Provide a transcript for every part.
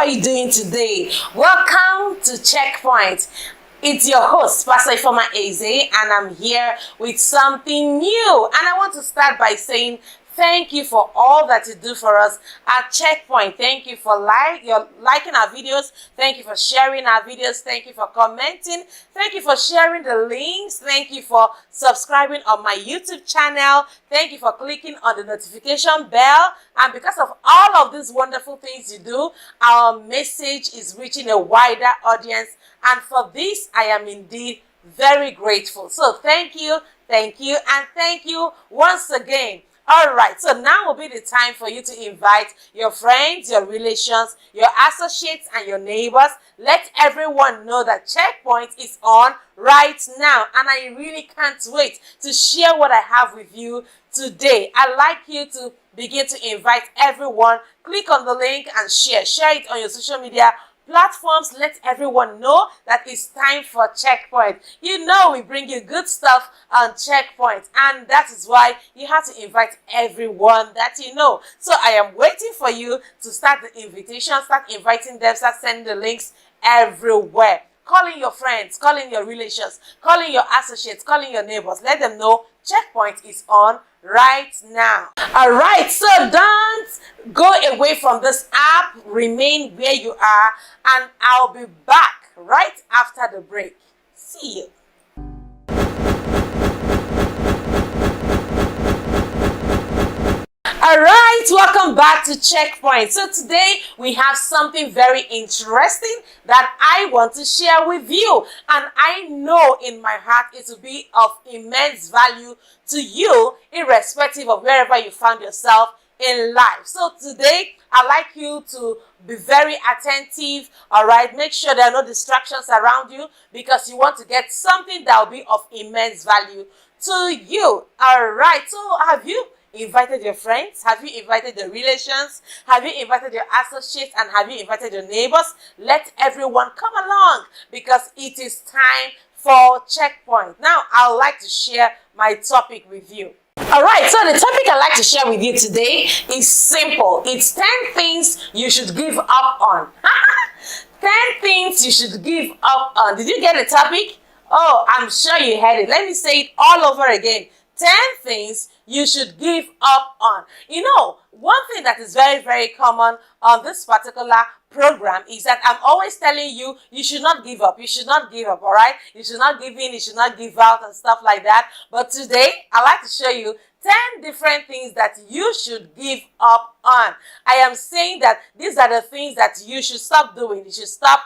are you doing today? Welcome to Checkpoint. It's your host, Pastor Ifoma Eze, and I'm here with something new. And I want to start by saying thank you for all that you do for us at Checkpoint. Thank you for liking our videos. Thank you for sharing our videos. Thank you for commenting. Thank you for sharing the links. Thank you for subscribing on my YouTube channel. Thank you for clicking on the notification bell. And because of all of these wonderful things you do, our message is reaching a wider audience. And for this, I am indeed very grateful. So thank you, and thank you once again. All right, so now will be the time for you to invite your friends, your relations, your associates, and your neighbors. Let everyone know that Checkpoint is on right now. And I really can't wait to share what I have with you today. I'd like you to begin to invite everyone. Click on the link and share. Share it on your social media platforms. Let everyone know that it's time for Checkpoint. You know we bring you good stuff on Checkpoint, and that is why you have to invite everyone that you know. So I am waiting for you to start the invitation, start inviting them, start sending the links everywhere. Calling your friends, calling your relations, calling your associates, calling your neighbors. Let them know Checkpoint is on right now. All right, so don't go away from this app. Remain where you are, and I'll be back right after the break. See you. All right, welcome back to Checkpoint. So today we have something very interesting that I want to share with you. And I know in my heart it will be of immense value to you, irrespective of wherever you found yourself in life. So today I'd like you to be very attentive. All right, make sure there are no distractions around you, because you want to get something that will be of immense value to you. All right, so have you invited your friends? Have you invited your relations? Have you invited your associates? And have you invited your neighbors? Let everyone come along, because it is time for Checkpoint. Now, I would like to share my topic with you. All right, so the topic I'd like to share with you today is simple. It's 10 things you should give up on. 10 things you should give up on. Did you get the topic? Oh, I'm sure you heard it. Let me say it all over again. 10 things you should give up on. You know, one thing that is very, very common on this particular program is that I'm always telling you, you should not give up. You should not give up, all right? You should not give in. You should not give out and stuff like that. But today, I'd like to show you 10 different things that you should give up on. I am saying that these are the things that you should stop doing. You should stop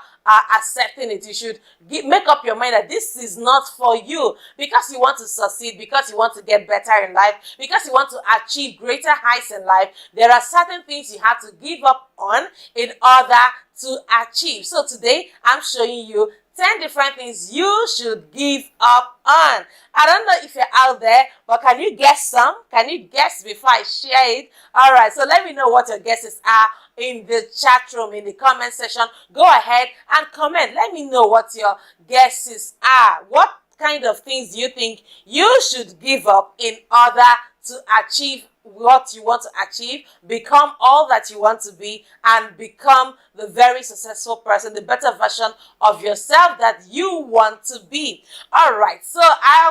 accepting it. You should make up your mind that this is not for you, because you want to succeed, because you want to get better in life, because you want to achieve greater heights in life. There are certain things you have to give up on in order to achieve. So today I'm showing you 10 different things you should give up on. I don't know if you're out there, but can you guess some? Can you guess before I share it? All right, so let me know what your guesses are in the chat room, in the comment section. Go ahead and comment. Let me know what your guesses are. What kind of things do you think you should give up in order to achieve what you want to achieve, become all that you want to be, and become the very successful person, the better version of yourself that you want to be? All right, so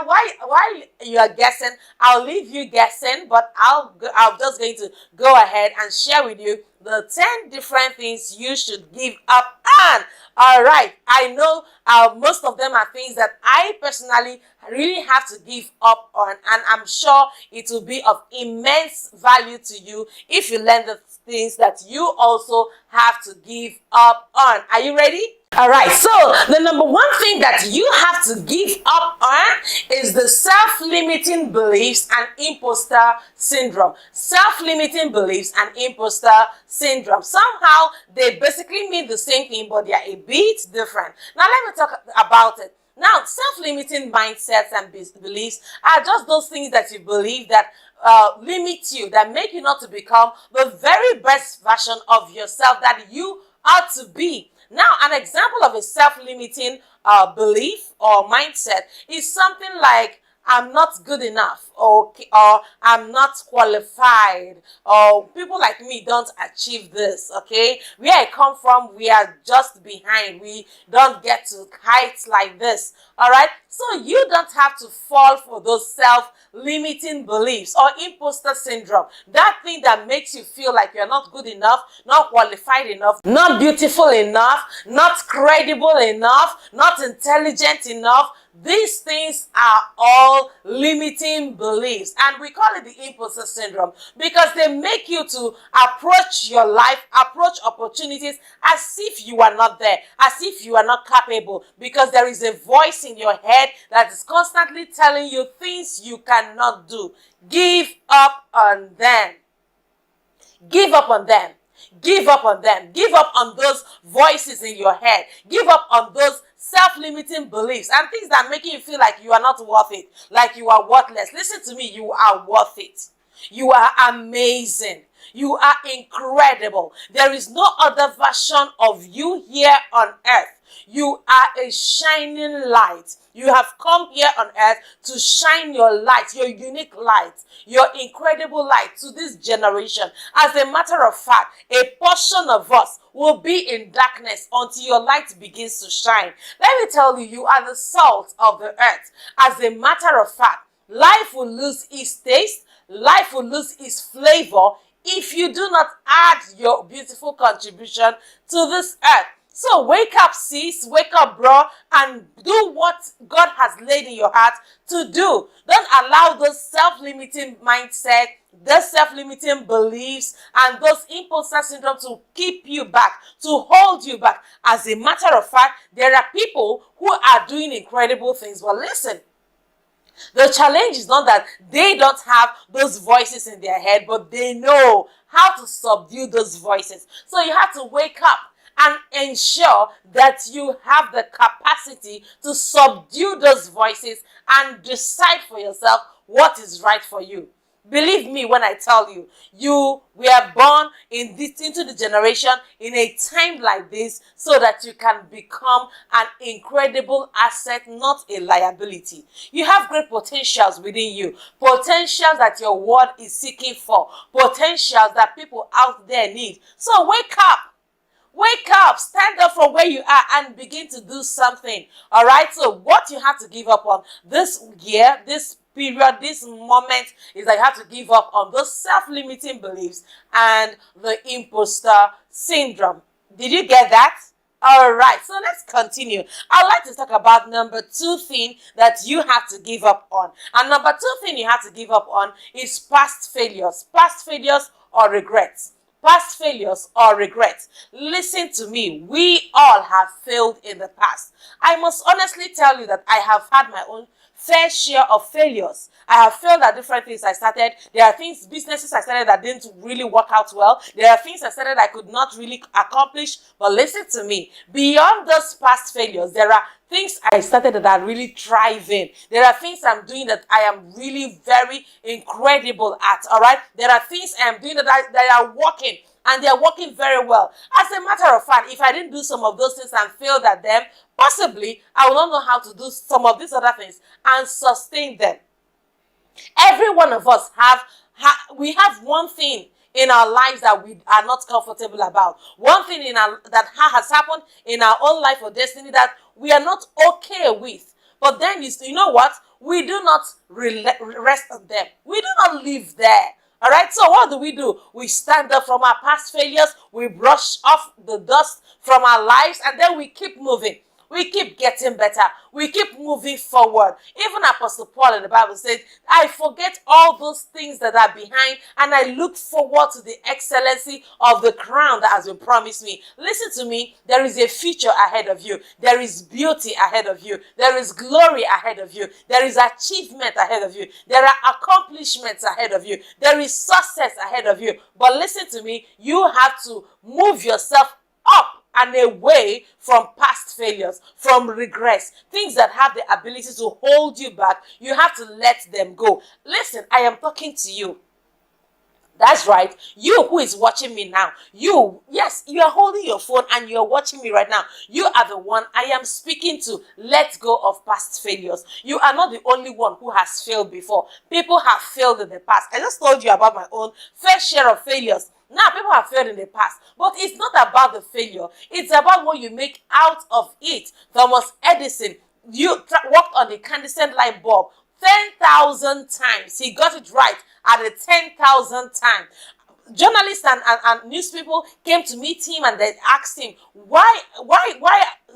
while you are guessing, I'll leave you guessing, but I'm just going to go ahead and share with you the 10 different things you should give up on. All right, I know most of them are things that I personally really have to give up on, and I'm sure it will be of immense value to you if you learn the things that you also have to give up on. Are you ready? All right, so the number one thing that you have to give up on is the self-limiting beliefs and imposter syndrome. Self-limiting beliefs and imposter syndrome. Somehow they basically mean the same thing, but they are a bit different. Now let me talk about it. Now, self-limiting mindsets and beliefs are just those things that you believe that limit you, that make you not to become the very best version of yourself that you ought to be. Now, an example of a self-limiting belief or mindset is something like, I'm not good enough, or I'm not qualified, or people like me don't achieve this, okay? Where I come from, we are just behind. We don't get to heights like this, all right? So you don't have to fall for those self-limiting beliefs or imposter syndrome. That thing that makes you feel like you're not good enough, not qualified enough, not beautiful enough, not credible enough, not intelligent enough. These things are all limiting beliefs, and we call it the imposter syndrome because they make you to approach your life, approach opportunities as if you are not there, as if you are not capable, because there is a voice in your head that is constantly telling you things you cannot do. Give up on them. Give up on them. Give up on them. Give up on those voices in your head. Give up on those self-limiting beliefs and things that make you feel like you are not worth it, like you are worthless. Listen to me, you are worth it. You are amazing. You are incredible. There is no other version of you here on earth. You are a shining light. You have come here on earth to shine your light, your unique light, your incredible light to this generation. As a matter of fact, a portion of us will be in darkness until your light begins to shine. Let me tell you, you are the salt of the earth. As a matter of fact, life will lose its taste, life will lose its flavor if you do not add your beautiful contribution to this earth. So wake up, sis, wake up, bro, and do what God has laid in your heart to do. Don't allow those self-limiting mindset, those self-limiting beliefs, and those imposter syndrome to keep you back, to hold you back. As a matter of fact, there are people who are doing incredible things. But listen, the challenge is not that they don't have those voices in their head, but they know how to subdue those voices. So you have to wake up and ensure that you have the capacity to subdue those voices and decide for yourself what is right for you. Believe me when I tell you, you were born into the generation in a time like this so that you can become an incredible asset, not a liability. You have great potentials within you, potentials that your world is seeking for, potentials that people out there need. So wake up. Wake up, stand up from where you are and begin to do something. All right. So what you have to give up on this year, this period, this moment is that you have to give up on those self-limiting beliefs and the imposter syndrome. Did you get that? All right. So let's continue. I'd like to talk about number 2 thing that you have to give up on. And number 2 thing you have to give up on is past failures. Past failures or regrets. Past failures or regrets. Listen to me. We all have failed in the past. I must honestly tell you that I have had my own fair share of failures. I have failed at different things I started. There are businesses I started that didn't really work out well. There are things I started I could not really accomplish. But listen to me. Beyond those past failures, there are things I started that are really thriving. There are things I'm doing that I am really very incredible at, all right? There are things I'm doing that are working, and they're working very well. As a matter of fact, if I didn't do some of those things and failed at them, possibly I will not know how to do some of these other things and sustain them. Every one of us we have one thing in our lives that we are not comfortable about. One thing that has happened in our own life or destiny that we are not okay with. But then you know what? We do not rest on them. We do not live there. All right, so what do? We stand up from our past failures, we brush off the dust from our lives, and then we keep moving. We keep getting better. We keep moving forward. Even Apostle Paul in the Bible says, I forget all those things that are behind and I look forward to the excellency of the crown that has been promised me. Listen to me. There is a future ahead of you. There is beauty ahead of you. There is glory ahead of you. There is achievement ahead of you. There are accomplishments ahead of you. There is success ahead of you. But listen to me. You have to move yourself up and away from past failures, from regrets, things that have the ability to hold you back. You have to let them go. Listen, I am talking to you. That's right. You who is watching me now, you, yes, you are holding your phone and you're watching me right now. You are the one I am speaking to. Let go of past failures. You are not the only one who has failed before. People have failed in the past. I just told you about my own fair share of failures. Now, people have failed in the past, but it's not about the failure. It's about what you make out of it. Thomas Edison, you worked on the incandescent light bulb 10,000 times. He got it right at the 10,000th time. Journalists and news people came to meet him and they asked him, why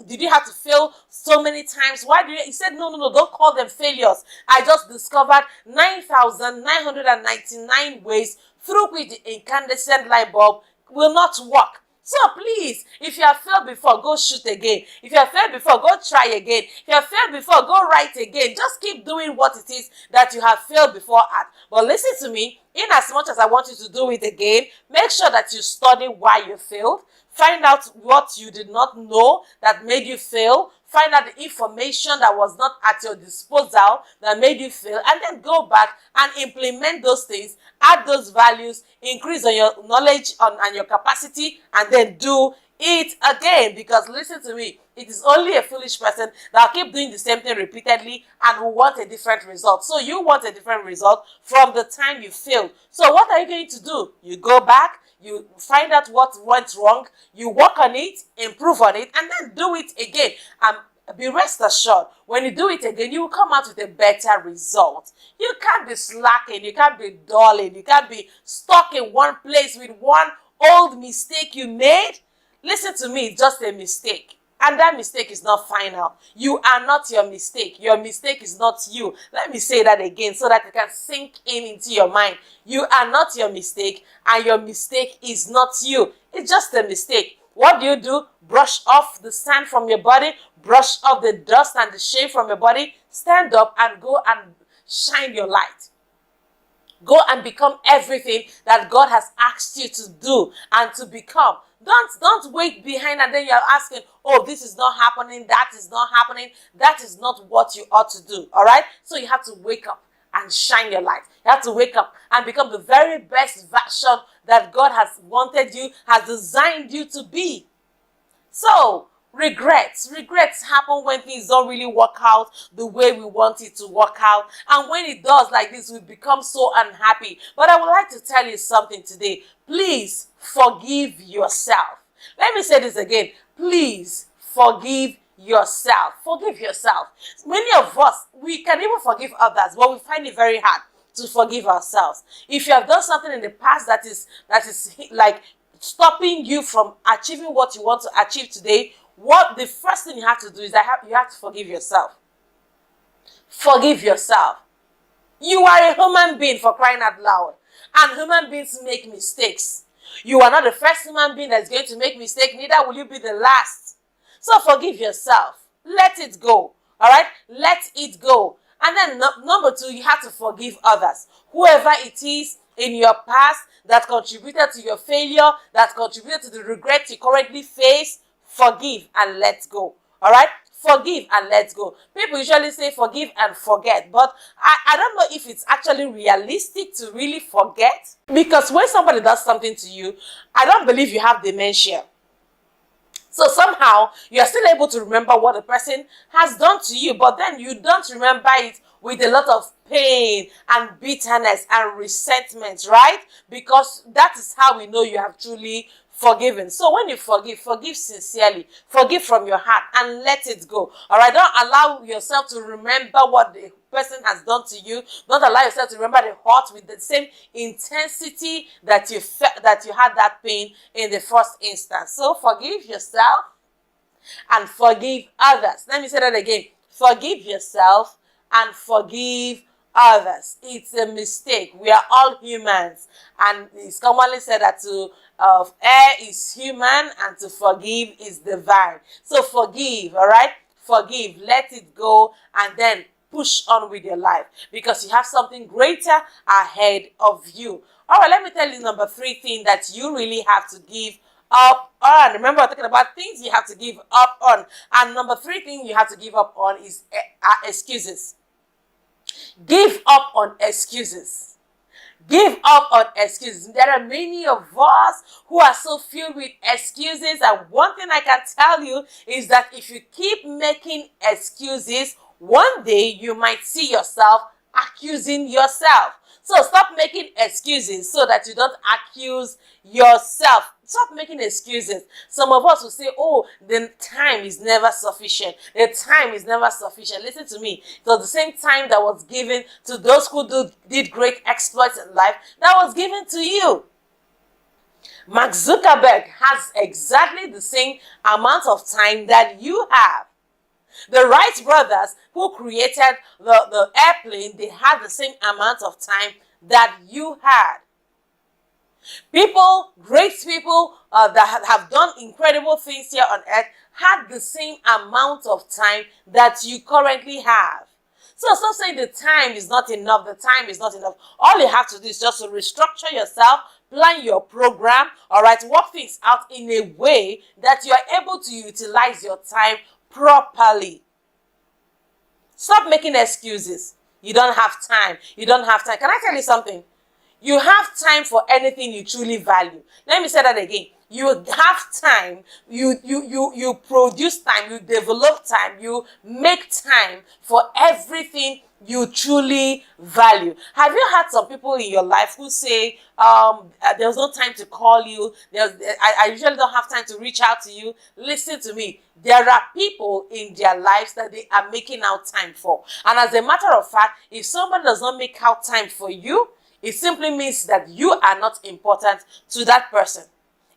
did you have to fail so many times? Why did you? He said, no, don't call them failures. I just discovered 9,999 ways through which the incandescent light bulb will not work. So please, if you have failed before, go shoot again. If you have failed before, go try again. If you have failed before, go write again. Just keep doing what it is that you have failed before at. But listen to me, in as much as I want you to do it again, make sure that you study why you failed. Find out what you did not know that made you fail. Find out the information that was not at your disposal that made you fail, and then go back and implement those things, add those values, increase on your knowledge and your capacity, and then do it again. Because listen to me, it is only a foolish person that will keep doing the same thing repeatedly and will want a different result. So you want a different result from the time you failed. So what are you going to do? You go back, you find out what went wrong, you work on it, improve on it, and then do it again. Be rest assured, when you do it again, you will come out with a better result. You can't be slacking, you can't be dulling, you can't be stuck in one place with one old mistake you made. Listen to me, it's just a mistake. And that mistake is not final. You are not your mistake. Your mistake is not you. Let me say that again so that it can sink into your mind. You are not your mistake, and your mistake is not you. It's just a mistake. What do? Brush off the sand from your body, brush off the dust and the shame from your body, stand up and go and shine your light. Go and become everything that God has asked you to do and to become. Don't wait behind and then you're asking, oh, this is not happening, that is not happening. That is not what you ought to do, all right? So you have to wake up and shine your light. You have to wake up and become the very best version that God has wanted you, has designed you to be. So, regrets happen when things don't really work out the way we want it to work out. And when it does like this, we become so unhappy. But I would like to tell you something today. Please forgive yourself. Let me say this again. Please forgive yourself. Forgive yourself. Many of us, we can even forgive others, but we find it very hard to forgive ourselves. If you have done something in the past that is like stopping you from achieving what you want to achieve today, what the first thing you have to do is you have to forgive yourself. Forgive yourself. You are a human being, for crying out loud. And human beings make mistakes. You are not the first human being that's going to make mistakes, neither will you be the last. So forgive yourself. Let it go. All right? Let it go. And then number two, you have to forgive others. Whoever it is in your past that contributed to your failure, that contributed to the regret you currently face, forgive and let go. All right? Forgive and let go. People usually say forgive and forget, but I don't know if it's actually realistic to really forget. Because when somebody does something to you, I don't believe you have dementia. So somehow, you are still able to remember what the person has done to you, but then you don't remember it with a lot of pain and bitterness and resentment, right? Because that is how we know you have truly forgiven. So when you forgive sincerely, forgive from your heart and let it go. All right, don't allow yourself to remember what the person has done to you. Don't allow yourself to remember the hurt with the same intensity that you felt, that you had that pain in the first instance. So forgive yourself and forgive others. Let me say that again. Forgive yourself and forgive others. It's a mistake. We are all humans, and it's commonly said that to err is human and to forgive is divine. So forgive, all right? Forgive, let it go, and then push on with your life, because you have something greater ahead of you. All right, let me tell you number 3 thing that you really have to give up on. Remember, we're talking about things you have to give up on. And number 3 thing you have to give up on is excuses. Give up on excuses. Give up on excuses. There are many of us who are so filled with excuses, and one thing I can tell you is that if you keep making excuses, one day you might see yourself accusing yourself. So stop making excuses so that you don't accuse yourself. Stop making excuses. Some of us will say, oh, the time is never sufficient. The time is never sufficient. Listen to me. It was the same time that was given to those who did great exploits in life that was given to you. Mark Zuckerberg has exactly the same amount of time that you have. The Wright brothers, who created the airplane, they had the same amount of time that you had. People, great people that have done incredible things here on earth, had the same amount of time that you currently have. So stop saying the time is not enough, the time is not enough. All you have to do is just to restructure yourself, plan your program, all right, work things out in a way that you are able to utilize your time properly. Stop making excuses. You don't have time. You don't have time. Can I tell you something? You have time for anything you truly value. Let me say that again. You have time. You produce time. You develop time. You make time for everything you truly value. Have you had some people in your life who say, there's no time to call you, I usually don't have time to reach out to you? Listen to me. There are people in their lives that they are making out time for. And as a matter of fact, if somebody does not make out time for you, it simply means that you are not important to that person.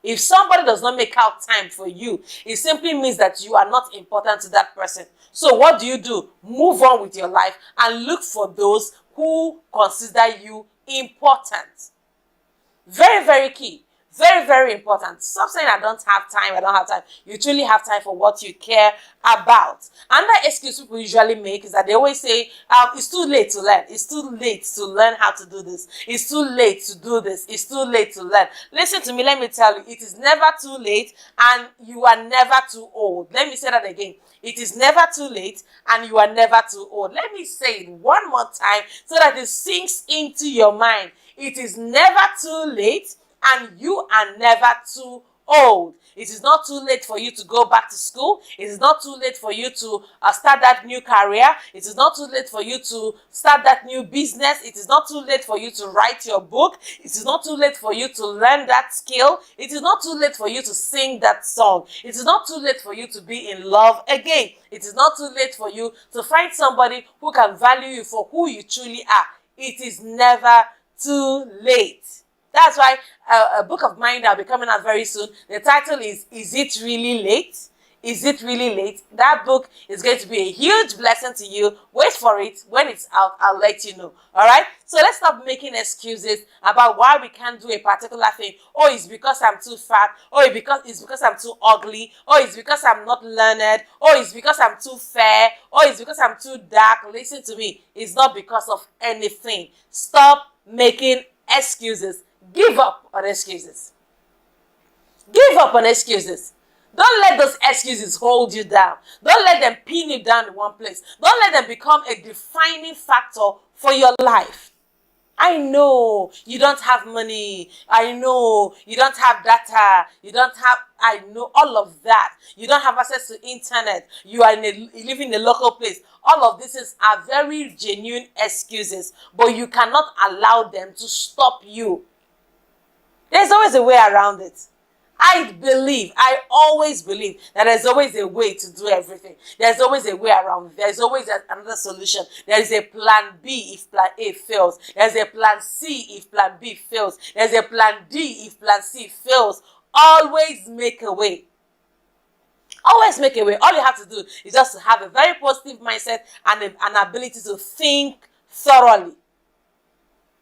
If somebody does not make out time for you, it simply means that you are not important to that person. So what do? Move on with your life and look for those who consider you important. Very, very key. Very, very important. Stop saying I don't have time. You truly have time for what you care about. Another excuse people usually make is that they always say, it's too late to learn. It's too late to learn how to do this. It's too late to do this. It's too late to learn. Listen to me, let me tell you, it is never too late and you are never too old. Let me say that again. It is never too late and you are never too old. Let me say it one more time so that it sinks into your mind. It is never too late and you are never too old. It is not too late for you to go back to school. It is not too late for you to start that new career. It is not too late for you to start that new business. It is not too late for you to write your book. It is not too late for you to learn that skill. It is not too late for you to sing that song. It is not too late for you to be in love again. It is not too late for you to find somebody who can value you for who you truly are. It is never too late. That's why a book of mine that will be coming out very soon. The title is It Really Late? Is It Really Late? That book is going to be a huge blessing to you. Wait for it. When it's out, I'll let you know. All right? So let's stop making excuses about why we can't do a particular thing. Oh, it's because I'm too fat. Oh, it's because I'm too ugly. Oh, it's because I'm not learned. Oh, it's because I'm too fair. Oh, it's because I'm too dark. Listen to me. It's not because of anything. Stop making excuses. Give up on excuses. Give up on excuses. Don't let those excuses hold you down. Don't let them pin you down in one place. Don't let them become a defining factor for your life. I know you don't have money. I know you don't have data. I know all of that. You don't have access to internet. You live in a local place. All of these are very genuine excuses, but you cannot allow them to stop you. There's always a way around it. I always believe that there's always a way to do everything. There's always a way around. There's always another solution. There is a plan B if plan A fails. There's a plan C if plan B fails. There's a plan D if plan C fails. Always make a way. Always make a way. All you have to do is just to have a very positive mindset and an ability to think thoroughly.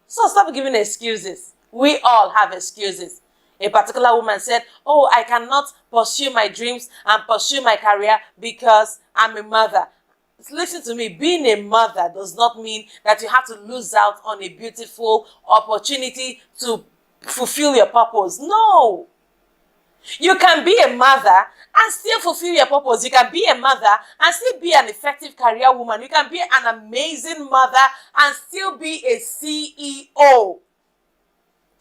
So stop giving excuses. We all have excuses. A particular woman said, oh, I cannot pursue my dreams and pursue my career because I'm a mother. Listen to me, being a mother does not mean that you have to lose out on a beautiful opportunity to fulfill your purpose. No. You can be a mother and still fulfill your purpose. You can be a mother and still be an effective career woman. You can be an amazing mother and still be a CEO.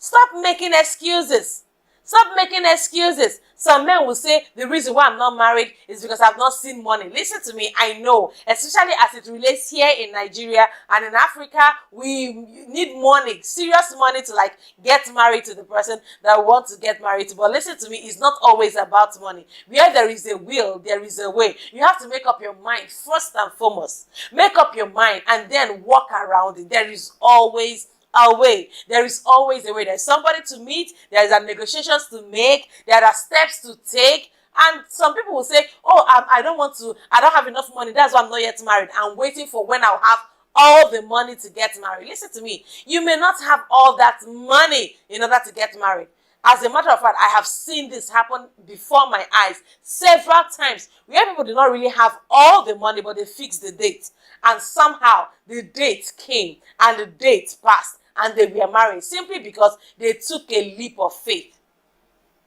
Stop making excuses. Stop making excuses. Some men will say, the reason why I'm not married is because I've not seen money. Listen to me, I know, especially as it relates here in Nigeria and in Africa, we need money, serious money to like get married to the person that we want to get married to. But listen to me, it's not always about money. Where there is a will, there is a way. You have to make up your mind first and foremost. Make up your mind and then walk around it. There is always a way. There is always a way. There's somebody to meet. There are negotiations to make. There are steps to take. And some people will say, oh, I don't have enough money. That's why I'm not yet married. I'm waiting for when I'll have all the money to get married. Listen to me. You may not have all that money in order to get married. As a matter of fact, I have seen this happen before my eyes several times where people do not really have all the money, but they fixed the date. And somehow the date came and the date passed and they were married simply because they took a leap of faith.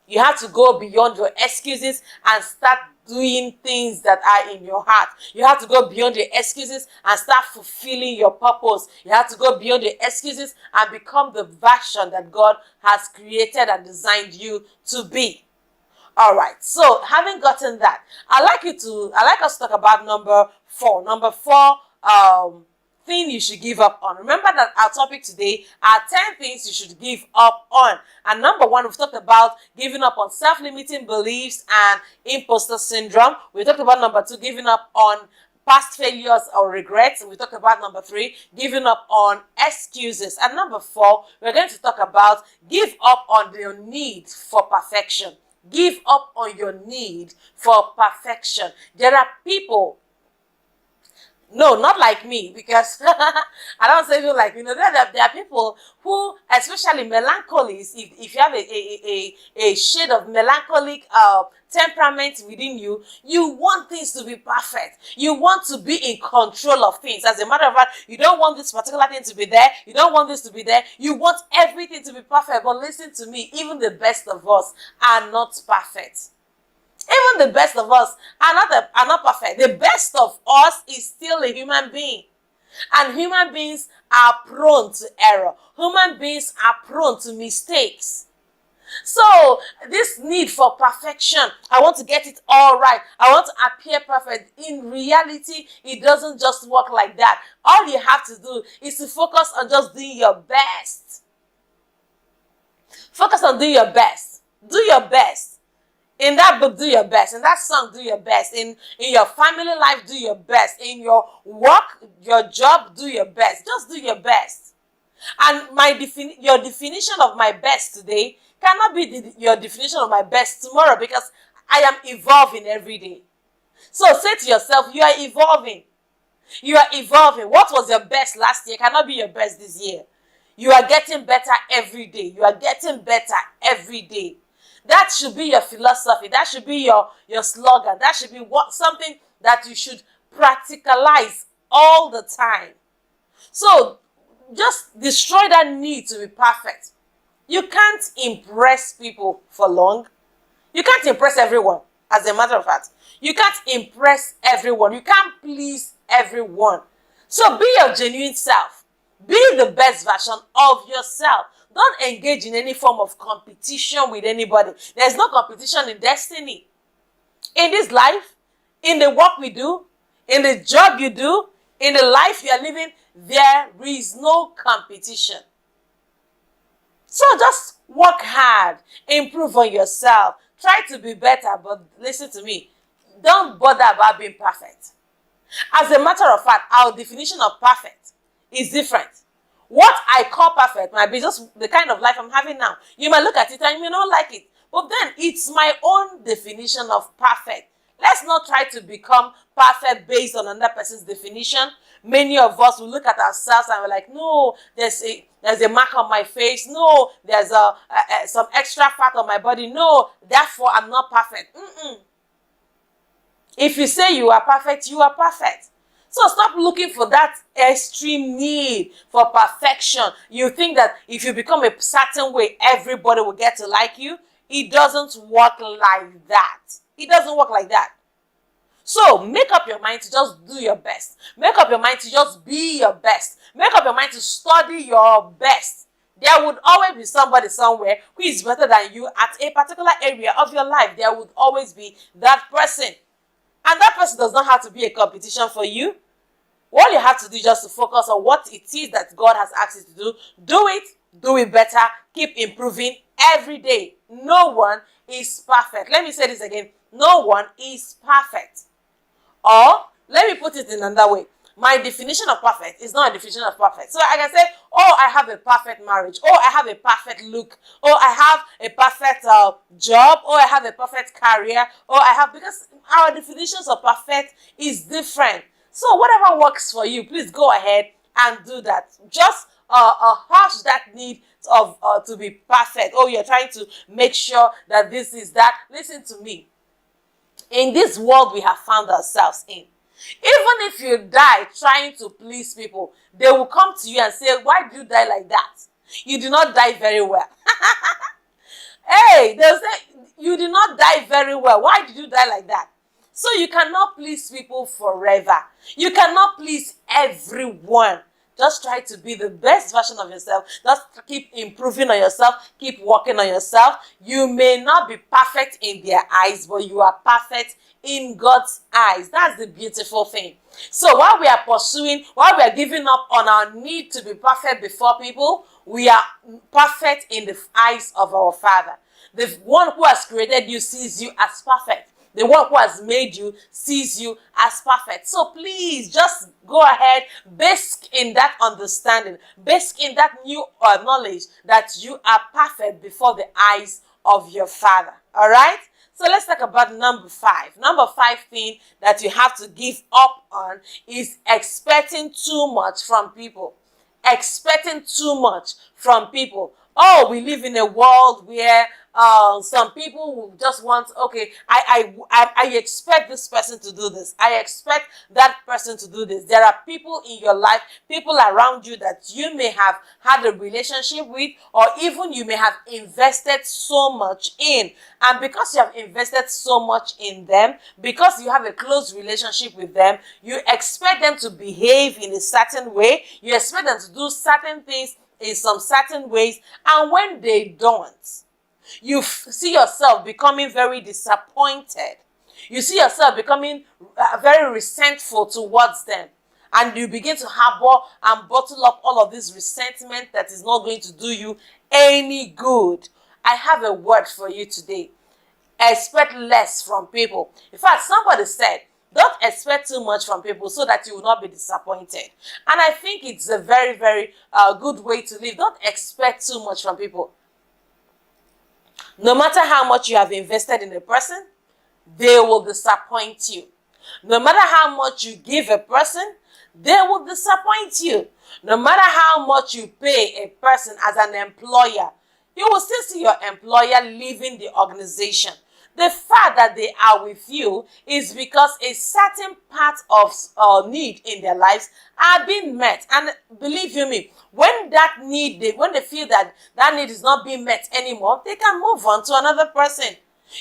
You have to go beyond your excuses and start doing things that are in your heart. You have to go beyond your excuses and start fulfilling your purpose. You have to go beyond your excuses and become the version that God has created and designed you to be. All right, so having gotten that, I'd like us to talk about number 4. Number 4, thing you should give up on. Remember that our topic today are 10 things you should give up on. And number 1, we've talked about giving up on self-limiting beliefs and imposter syndrome. We talked about number 2, giving up on past failures or regrets. We talked about number 3, giving up on excuses. And number 4, we're going to talk about give up on your need for perfection. Give up on your need for perfection. There are people, no, not like me, because I don't say people like me. There are people who, especially melancholies, if you have a shade of melancholic temperament within you, you want things to be perfect. You want to be in control of things. As a matter of fact, you don't want this particular thing to be there. You don't want this to be there. You want everything to be perfect. But listen to me, even the best of us are not perfect. Even the best of us are not perfect. The best of us is still a human being. And human beings are prone to error. Human beings are prone to mistakes. So this need for perfection, I want to get it all right. I want to appear perfect. In reality, it doesn't just work like that. All you have to do is to focus on just doing your best. Focus on doing your best. Do your best. In that book, do your best. In that song, do your best. In your family life, do your best. In your work, your job, do your best. Just do your best. And your definition of my best today cannot be your definition of my best tomorrow, because I am evolving every day. So say to yourself, you are evolving. You are evolving. What was your best last year cannot be your best this year. You are getting better every day. You are getting better every day. That should be your philosophy. That should be your slogan. That should be something that you should practicalize all the time. So just destroy that need to be perfect. You can't impress people for long. You can't impress everyone, as a matter of fact. You can't impress everyone. You can't please everyone. So be your genuine self. Be the best version of yourself. Don't engage in any form of competition with anybody. There's no competition in destiny. In this life, in the work we do, in the job you do, in the life you are living, there is no competition. So just work hard, improve on yourself, try to be better, but listen to me, don't bother about being perfect. As a matter of fact, our definition of perfect is different. What I call perfect might be just the kind of life I'm having now. You might look at it and you may not like it. But then it's my own definition of perfect. Let's not try to become perfect based on another person's definition. Many of us will look at ourselves and we're like, no, there's a mark on my face. No, there's some extra fat on my body. No, therefore I'm not perfect. If you say you are perfect, you are perfect. So stop looking for that extreme need for perfection. You think that if you become a certain way, everybody will get to like you. It doesn't work like that. It doesn't work like that. So make up your mind to just do your best. Make up your mind to just be your best. Make up your mind to study your best. There would always be somebody somewhere who is better than you at a particular area of your life. There would always be that person. And that person does not have to be a competition for you. All you have to do is just to focus on what it is that God has asked you to do. Do it better, keep improving every day. No one is perfect. Let me say this again. No one is perfect. Or, let me put it in another way. My definition of perfect is not a definition of perfect. So I can say, oh, I have a perfect marriage. Oh, I have a perfect look. Oh, I have a perfect job. Oh, I have a perfect career. Oh, because our definitions of perfect is different. So whatever works for you, please go ahead and do that. Just hush that need of to be perfect. Oh, you're trying to make sure that this is that. Listen to me. In this world we have found ourselves in, even if you die trying to please people, they will come to you and say, why did you die like that? You did not die very well. Hey, they'll say, you did not die very well. Why did you die like that? So you cannot please people forever. You cannot please everyone. Just try to be the best version of yourself. Just keep improving on yourself. Keep working on yourself. You may not be perfect in their eyes, but you are perfect in God's eyes. That's the beautiful thing. So while we are giving up on our need to be perfect before people, we are perfect in the eyes of our Father. The one who has created you sees you as perfect. The one who has made you sees you as perfect. So please just go ahead, bask in that understanding, bask in that new knowledge that you are perfect before the eyes of your Father. All right? So let's talk about number 5. Number 5 thing that you have to give up on is expecting too much from people. Expecting too much from people. Oh, we live in a world where some people will just want, okay, I expect this person to do this. I expect that person to do this. There are people in your life, people around you that you may have had a relationship with, or even you may have invested so much in. And because you have invested so much in them, because you have a close relationship with them, you expect them to behave in a certain way. You expect them to do certain things in some certain ways. And when they don't, you see yourself becoming very disappointed. You see yourself becoming very resentful towards them. And you begin to harbor and bottle up all of this resentment that is not going to do you any good. I have a word for you today. Expect less from people. In fact, somebody said, don't expect too much from people so that you will not be disappointed. And I think it's a very, very good way to live. Don't expect too much from people. No matter how much you have invested in a person, they will disappoint you. No matter how much you give a person, they will disappoint you. No matter how much you pay a person as an employer, you will still see your employer leaving the organization. The fact that they are with you is because a certain part of need in their lives are being met. And believe you me, when they feel that need is not being met anymore, they can move on to another person.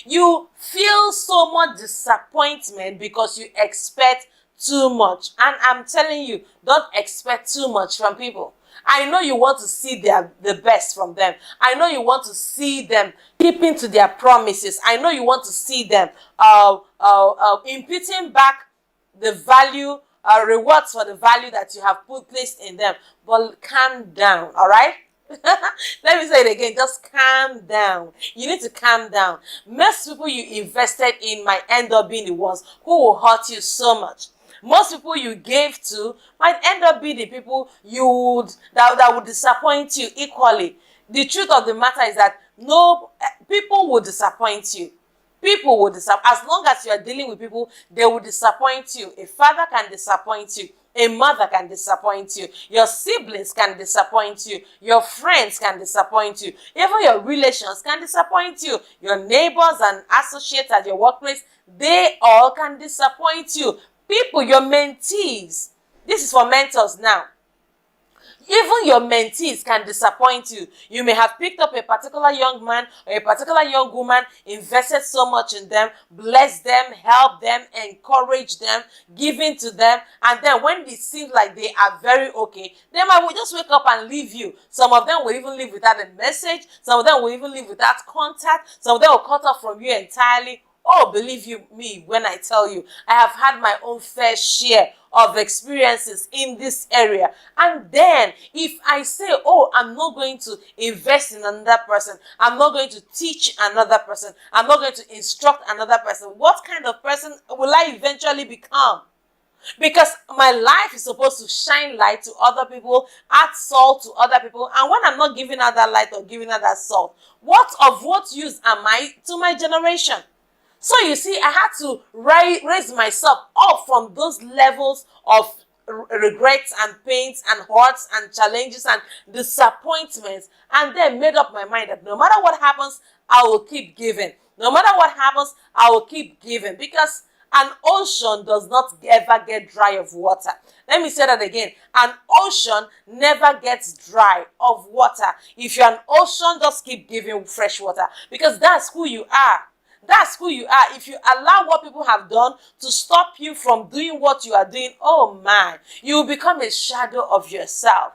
You feel so much disappointment because you expect too much. And I'm telling you, don't expect too much from people. I know you want to see the best from them. I know you want to see them keeping to their promises. I know you want to see them imputing back the value, rewards for the value that you have placed in them. But calm down, all right? Let me say it again. Just calm down. You need to calm down. Most people you invested in might end up being the ones who will hurt you so much. Most people you gave to might end up being the people that would disappoint you equally. The truth of the matter is that people will disappoint you. People will disappoint. As long as you are dealing with people, they will disappoint you. A father can disappoint you. A mother can disappoint you. Your siblings can disappoint you. Your friends can disappoint you. Even your relations can disappoint you. Your neighbors and associates at your workplace, they all can disappoint you. People, your mentees, this is for mentors now. Even your mentees can disappoint you. You may have picked up a particular young man or a particular young woman, invested so much in them, blessed them, helped them, encouraged them, given to them, and then when it seems like they are very okay, they might just wake up and leave you. Some of them will even leave without a message. Some of them will even leave without contact. Some of them will cut off from you entirely. Oh, believe me when I tell you, I have had my own fair share of experiences in this area. And then if I say, oh, I'm not going to invest in another person, I'm not going to teach another person, I'm not going to instruct another person, what kind of person will I eventually become? Because my life is supposed to shine light to other people, add salt to other people. And when I'm not giving out that light or giving out that salt, what use am I to my generation? So you see, I had to raise myself up from those levels of regrets and pains and hurts and challenges and disappointments, and then made up my mind that no matter what happens, I will keep giving. No matter what happens, I will keep giving, because an ocean does not ever get dry of water. Let me say that again. An ocean never gets dry of water. If you're an ocean, just keep giving fresh water, because that's who you are. That's who you are. If you allow what people have done to stop you from doing what you are doing, oh man, you will become a shadow of yourself.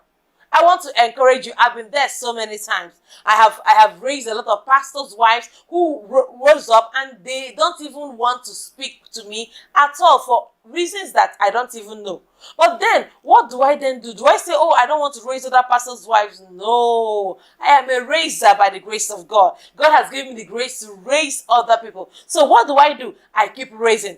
I want to encourage you. I've been there so many times. I have raised a lot of pastors' wives who rose up and they don't even want to speak to me at all for reasons that I don't even know. But then, what do I then do? Do I say, oh, I don't want to raise other pastors' wives? No. I am a raiser by the grace of God. God has given me the grace to raise other people. So what do? I keep raising.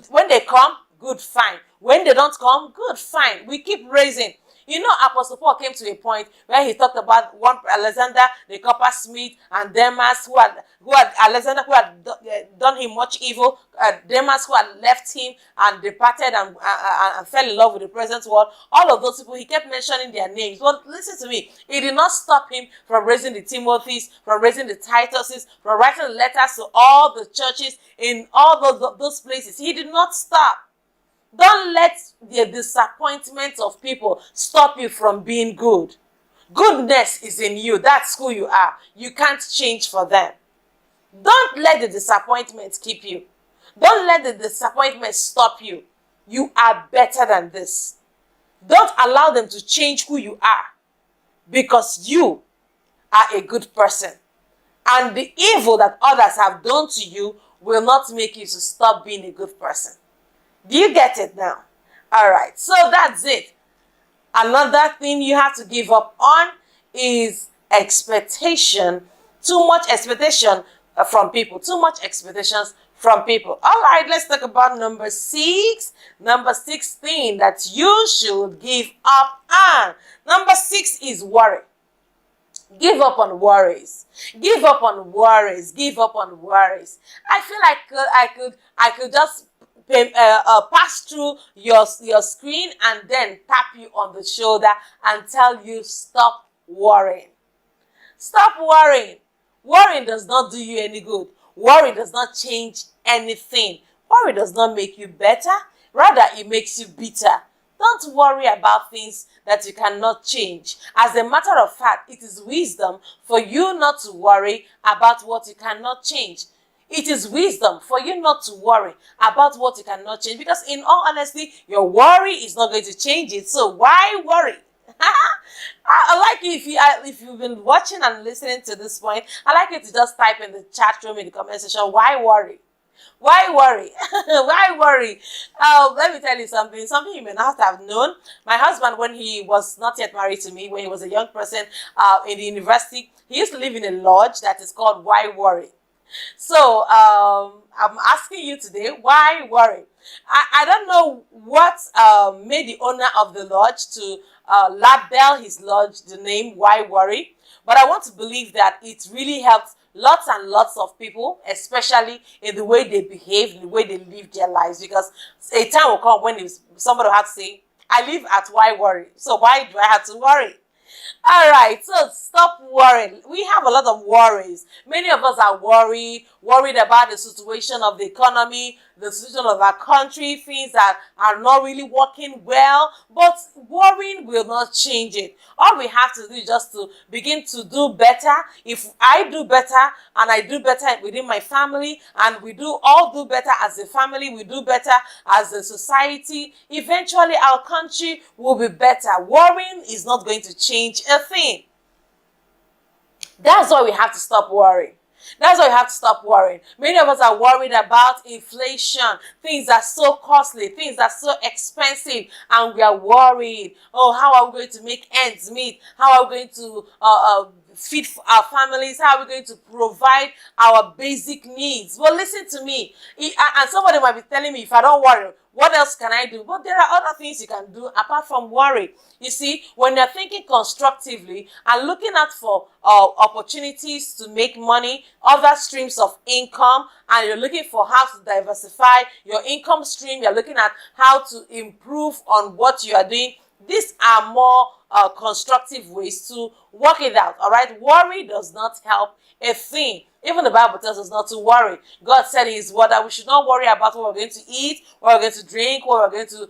When they come, good, fine. When they don't come, good, fine. We keep raising. You know, Apostle Paul came to a point where he talked about one Alexander, the coppersmith, and Demas, who had done him much evil. Demas, who had left him and departed and fell in love with the present world. All of those people, he kept mentioning their names. But listen to me, it did not stop him from raising the Timothys, from raising the Tituses, from writing letters to all the churches in all those places. He did not stop. Don't let the disappointment of people stop you from being good. Goodness is in you. That's who you are. You can't change for them. Don't let the disappointment keep you. Don't let the disappointment stop you. You are better than this. Don't allow them to change who you are, because you are a good person. And the evil that others have done to you will not make you to stop being a good person. Do you get it now? All right, so that's it. Another thing you have to give up on is expectation. Too much expectation from people. Too much expectations from people. All right, let's talk about number 6. Number 16 that you should give up on. Number 6 is worry. Give up on worries. Give up on worries. Give up on worries. I feel like I could just pass through your screen and then tap you on the shoulder and tell you, stop worrying. Stop worrying. Worrying does not do you any good. Worry does not change anything. Worry does not make you better. Rather, it makes you bitter. Don't worry about things that you cannot change. As a matter of fact, it is wisdom for you not to worry about what you cannot change. It is wisdom for you not to worry about what you cannot change, because in all honesty, your worry is not going to change it. So why worry? I like you, if you've been watching and listening to this point, I like you to just type in the chat room, in the comment section, why worry? Why worry? Why worry? Let me tell you something you may not have known. My husband, when he was not yet married to me, when he was a young person in the university, he used to live in a lodge that is called Why Worry? So I'm asking you today, why worry? I don't know what made the owner of the lodge to label his lodge the name Why Worry, but I want to believe that it really helped lots and lots of people, especially in the way they behave, in the way they live their lives, because a time will come when somebody will have to say, I live at Why Worry, so why do I have to worry? All right, so stop worrying. We have a lot of worries. Many of us are worried worried about the situation of the economy, the situation of our country, things that are not really working well. But worrying will not change it. All we have to do is just to begin to do better. If I do better and I do better within my family, and we all do better as a family, we do better as a society, eventually our country will be better. Worrying is not going to change a thing. That's why we have to stop worrying. That's why you have to stop worrying. Many of us are worried about inflation. Things are so costly. Things are so expensive. And we are worried. Oh, how are we going to make ends meet? How are we going to feed our families? How are we going to provide our basic needs? Well, listen to me. And somebody might be telling me, if I don't worry, what else can I do? But there are other things you can do apart from worry. You see, when you're thinking constructively and looking out for opportunities to make money, other streams of income, and you're looking for how to diversify your income stream, you're looking at how to improve on what you are doing. These are more constructive ways to work it out, all right? Worry does not help a thing. Even the Bible tells us not to worry. God said in His word that we should not worry about what we're going to eat, what we're going to drink, what we're going to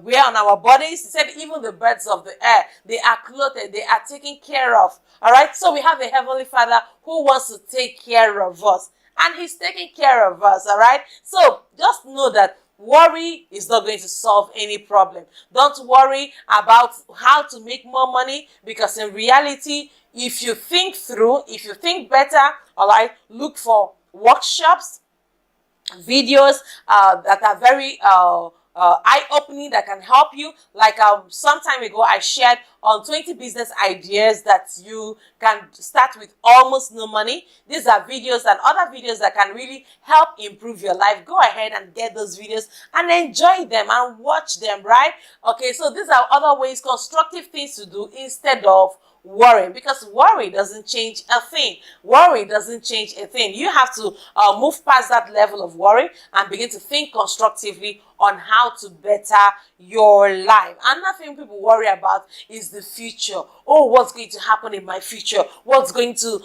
wear on our bodies. He said even the birds of the air, they are clothed, they are taken care of. All right? So we have a Heavenly Father who wants to take care of us. And He's taking care of us, all right? So just know that worry is not going to solve any problem. Don't worry about how to make more money, because in reality, if you think through, if you think better, all right, look for workshops, videos that are very eye-opening, that can help you. Like some time ago, I shared on 20 business ideas that you can start with almost no money. These are videos and other videos that can really help improve your life. Go ahead and get those videos and enjoy them and watch them, right? Okay, so these are other ways, constructive things to do instead of worrying, because worry doesn't change a thing. Worry doesn't change a thing. You have to move past that level of worry and begin to think constructively on how to better your life. Another thing people worry about is the future. Oh, what's going to happen in my future? What's going to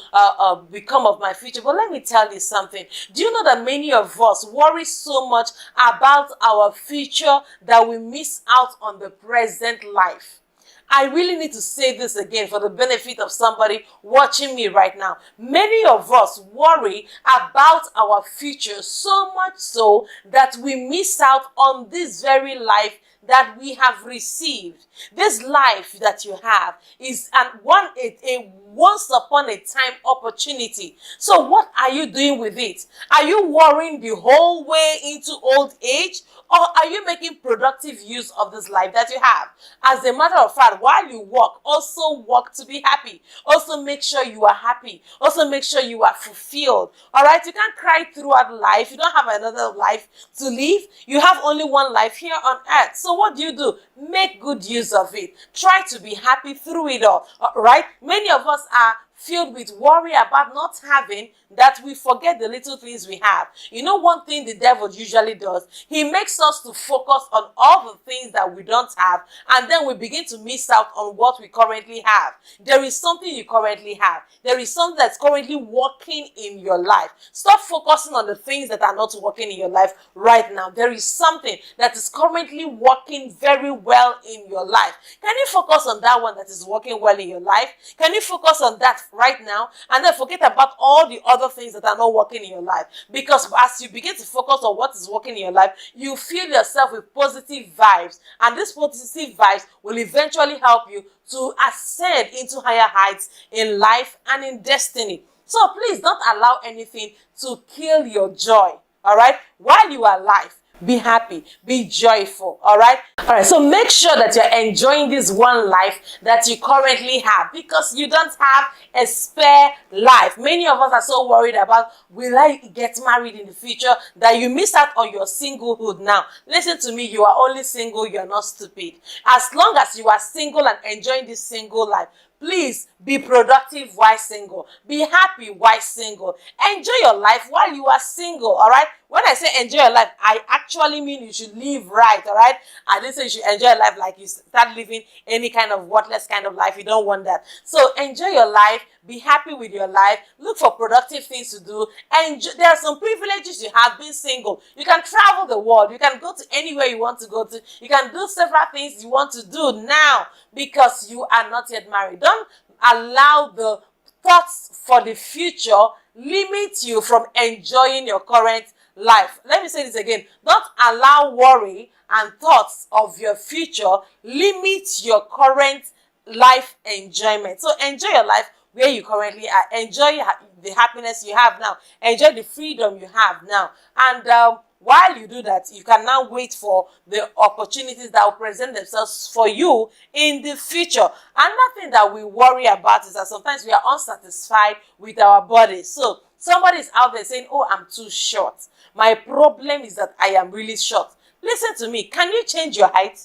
become of my future? But let me tell you something. Do you know that many of us worry so much about our future that we miss out on the present life? I really need to say this again for the benefit of somebody watching me right now. Many of us worry about our future so much so that we miss out on this very life that we have received. This life that you have is a once upon a time opportunity. So what are you doing with it? Are you worrying the whole way into old age? Or are you making productive use of this life that you have? As a matter of fact, while you work, also work to be happy. Also make sure you are happy. Also make sure you are fulfilled. All right? You can't cry throughout life. You don't have another life to live. You have only one life here on earth. So what do? Make good use of it. Try to be happy through it all. All right? Many of us are filled with worry about not having, that we forget the little things we have. You know, one thing the devil usually does, he makes us to focus on all the things that we don't have, and then we begin to miss out on what we currently have. There is something you currently have. There is something that's currently working in your life. Stop focusing on the things that are not working in your life right now. There is something that is currently working very well in your life. Can you focus on that one that is working well in your life? Can you focus on that right now and then forget about all the other things that are not working in your life? Because as you begin to focus on what is working in your life, you fill yourself with positive vibes, and these positive vibes will eventually help you to ascend into higher heights in life and in destiny. So please don't allow anything to kill your joy. All right, while you are alive, be happy, be joyful, all right? All right, so make sure that you're enjoying this one life that you currently have, because you don't have a spare life. Many of us are so worried about, will I get married in the future, that you miss out on your singlehood now. Listen to me, you are only single, you're not stupid. As long as you are single and enjoying this single life, Please be productive while single. Be happy while single. Enjoy your life while you are single, all right? When I say enjoy your life, I actually mean you should live right, all right? I didn't say you should enjoy your life like you start living any kind of worthless kind of life. You don't want that. So enjoy your life. Be happy with your life. Look for productive things to do. And there are some privileges you have being single. You can travel the world. You can go to anywhere you want to go to. You can do several things you want to do now because you are not yet married. Don't allow the thoughts for the future limit you from enjoying your current life. Let me say this again. Don't allow worry and thoughts of your future limit your current life enjoyment. So enjoy your life where you currently are. Enjoy the happiness you have now. Enjoy the freedom you have now. And while you do that, you can now wait for the opportunities that will present themselves for you in the future. Another thing that we worry about is that sometimes we are unsatisfied with our bodies. So somebody is out there saying, oh, I'm too short. My problem is that I am really short. Listen to me. Can you change your height?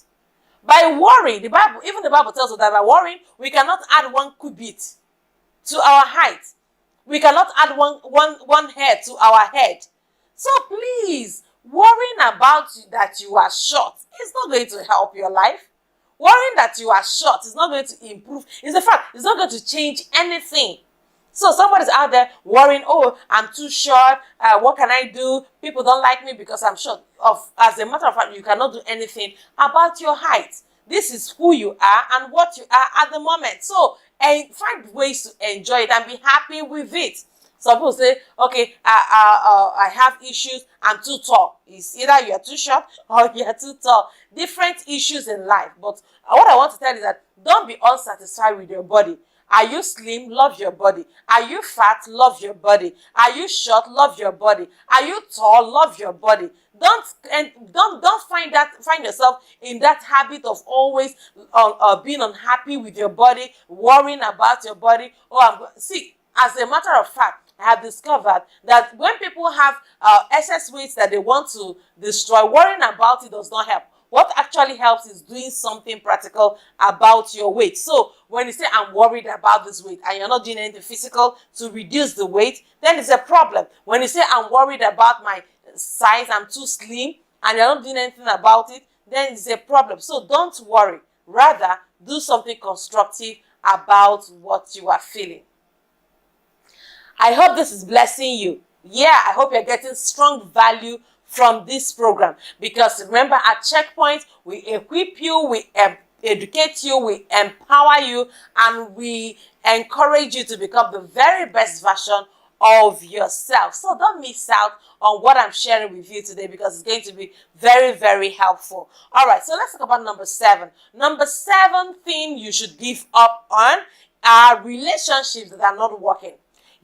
By worrying, even the Bible tells us that by worrying, we cannot add 1 cubit to our height. We cannot add one hair to our head. So please, worrying about that you are short is not going to help your life. Worrying that you are short is not going to improve. In fact, it's not going to change anything. So somebody's out there worrying, oh, I'm too short. What can I do? People don't like me because I'm short. As a matter of fact, you cannot do anything about your height. This is who you are and what you are at the moment. So find ways to enjoy it and be happy with it. Some people say, okay, I have issues, I'm too tall. It's either you're too short or you're too tall. Different issues in life. But what I want to tell you is that don't be unsatisfied with your body. Are you slim? Love your body. Are you fat? Love your body. Are you short? Love your body. Are you tall? Love your body. Don't find yourself in that habit of always being unhappy with your body, worrying about your body. See, as a matter of fact, I have discovered that when people have excess weight that they want to destroy, worrying about it does not help. What actually helps is doing something practical about your weight. So when you say, I'm worried about this weight, and you're not doing anything physical to reduce the weight, then it's a problem. When you say, I'm worried about my size, I'm too slim, and you're not doing anything about it, then it's a problem. So don't worry. Rather, do something constructive about what you are feeling. I hope this is blessing you. Yeah, I hope you're getting strong value from this program, because remember, at Checkpoint, we equip you, we educate you, we empower you, and we encourage you to become the very best version of yourself. So don't miss out on what I'm sharing with you today, because it's going to be very, very helpful. All right, so let's talk about number 7. Number 7 thing you should give up on are relationships that are not working.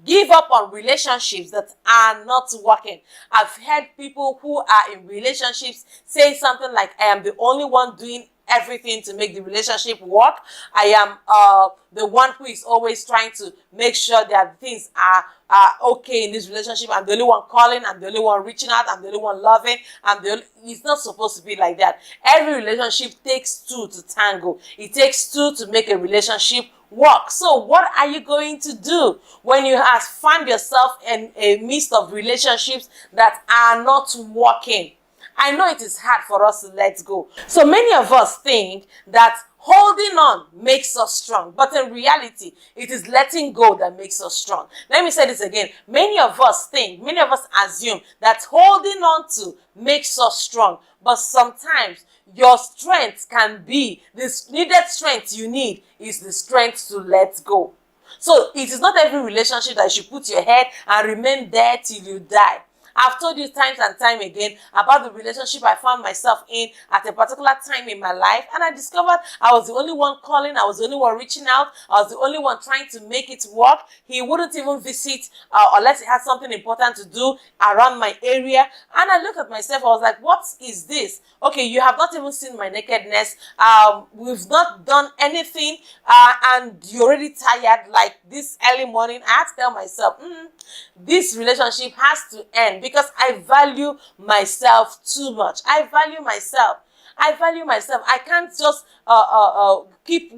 Give up on relationships that are not working. I've heard people who are in relationships say something like, I am the only one doing everything to make the relationship work. I am the one who is always trying to make sure that things are okay in this relationship. I'm the only one calling. I'm the only one reaching out. I'm the only one loving. It's not supposed to be like that. Every relationship takes 2 to tango. It takes 2 to make a relationship work. So what are you going to do when you have found yourself in a midst of relationships that are not working? I know it is hard for us to let go. So many of us think that holding on makes us strong, but in reality, it is letting go that makes us strong. Let me say this again. Many of us assume that holding on to makes us strong, but sometimes your strength can be, this needed strength you need is the strength to let go. So it is not every relationship that you should put your head and remain there till you die. I've told you times and time again about the relationship I found myself in at a particular time in my life, and I discovered I was the only one calling, I was the only one reaching out, I was the only one trying to make it work. He wouldn't even visit unless he had something important to do around my area. And I looked at myself, I was like, what is this? Okay, you have not even seen my nakedness. We've not done anything, and you're already tired like this early morning. I had to tell myself, this relationship has to end, because I value myself too much. I value myself. I value myself. I can't just keep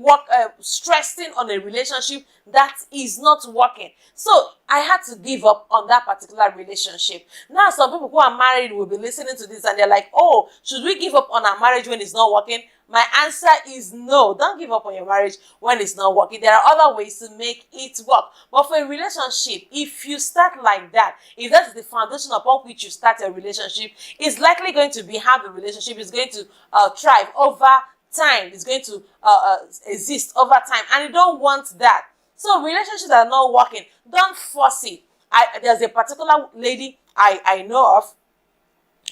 stressing on a relationship that is not working. So I had to give up on that particular relationship. Now some people who are married will be listening to this and they're like, oh, should we give up on our marriage when it's not working? My answer is no. Don't give up on your marriage when it's not working. There are other ways to make it work. But for a relationship, if you start like that, if that is the foundation upon which you start a relationship, it's likely going to be how the relationship is going to thrive over time. It's going to exist over time. And you don't want that. So relationships that are not working, don't force it. There's a particular lady I know of.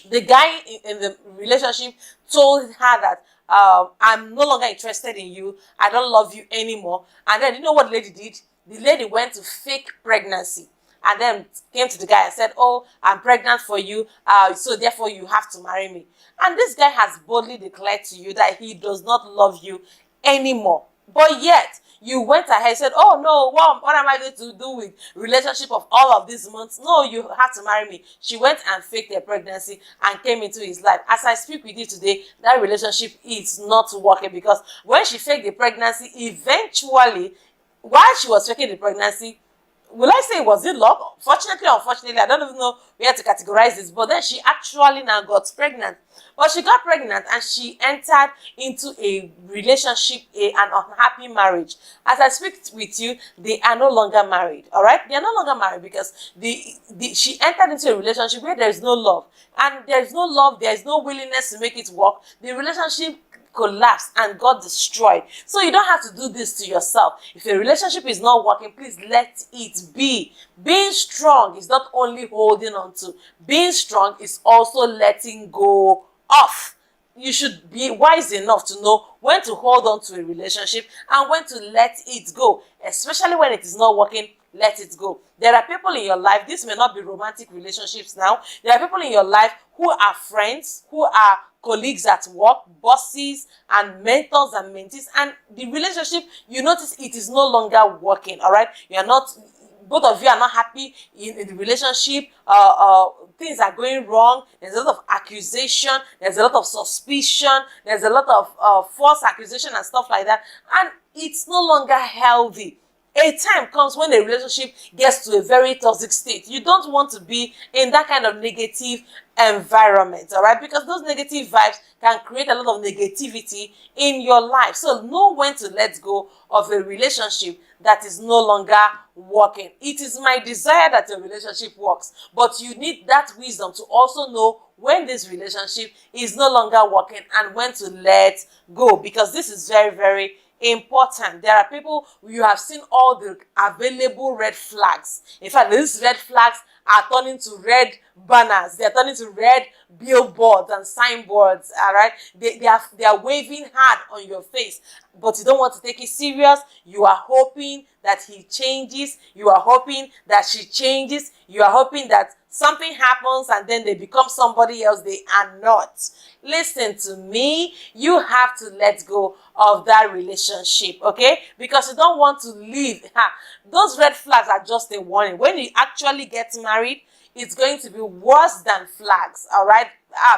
The guy in the relationship told her that I'm no longer interested in you. I don't love you anymore. And then you know what the lady did? The lady went to fake pregnancy and then came to the guy and said, oh, I'm pregnant for you, so therefore you have to marry me. And this guy has boldly declared to you that he does not love you anymore. But yet, you went ahead and said, oh no, what am I going to do with relationship of all of these months? No, you have to marry me. She went and faked her pregnancy and came into his life. As I speak with you today, that relationship is not working because when she faked the pregnancy, eventually, while she was faking the pregnancy, will I say was it love? Fortunately or unfortunately, I don't even know where to categorize this, but then she actually now got pregnant. But she got pregnant and she entered into a relationship, an unhappy marriage. As I speak with you, they are no longer married, all right? They are no longer married because she entered into a relationship where there is no love. And there is no love, there is no willingness to make it work. The relationship collapsed and got destroyed. So you don't have to do this to yourself. If a relationship is not working, please let it be. Being strong is not only holding on to. Being strong is also letting go of. You should be wise enough to know when to hold on to a relationship and when to let it go. Especially when it is not working, let it go. There are people in your life, this may not be romantic relationships now. There are people in your life who are friends, who are colleagues at work, bosses and mentors and mentees, and the relationship, you notice it is no longer working, all right? You are not, both of you are not happy in the relationship, things are going wrong, there's a lot of accusation, there's a lot of suspicion, there's a lot of false accusation and stuff like that, and it's no longer healthy. A time comes when a relationship gets to a very toxic state. You don't want to be in that kind of negative environment, all right? Because those negative vibes can create a lot of negativity in your life. So know when to let go of a relationship that is no longer working. It is my desire that a relationship works, but you need that wisdom to also know when this relationship is no longer working and when to let go, because this is very, very important. There are people, you have seen all the available red flags. In fact, these red flags are turning to red banners. They are turning to red billboards and signboards, all right? They are waving hard on your face, but you don't want to take it serious. You are hoping that he changes. You are hoping that she changes. You are hoping that something happens and then they become somebody else they are not. Listen to me. You have to let go of that relationship, okay? Because you don't want to leave. Those red flags are just a warning. When you actually get married, it's going to be worse than flags, all right?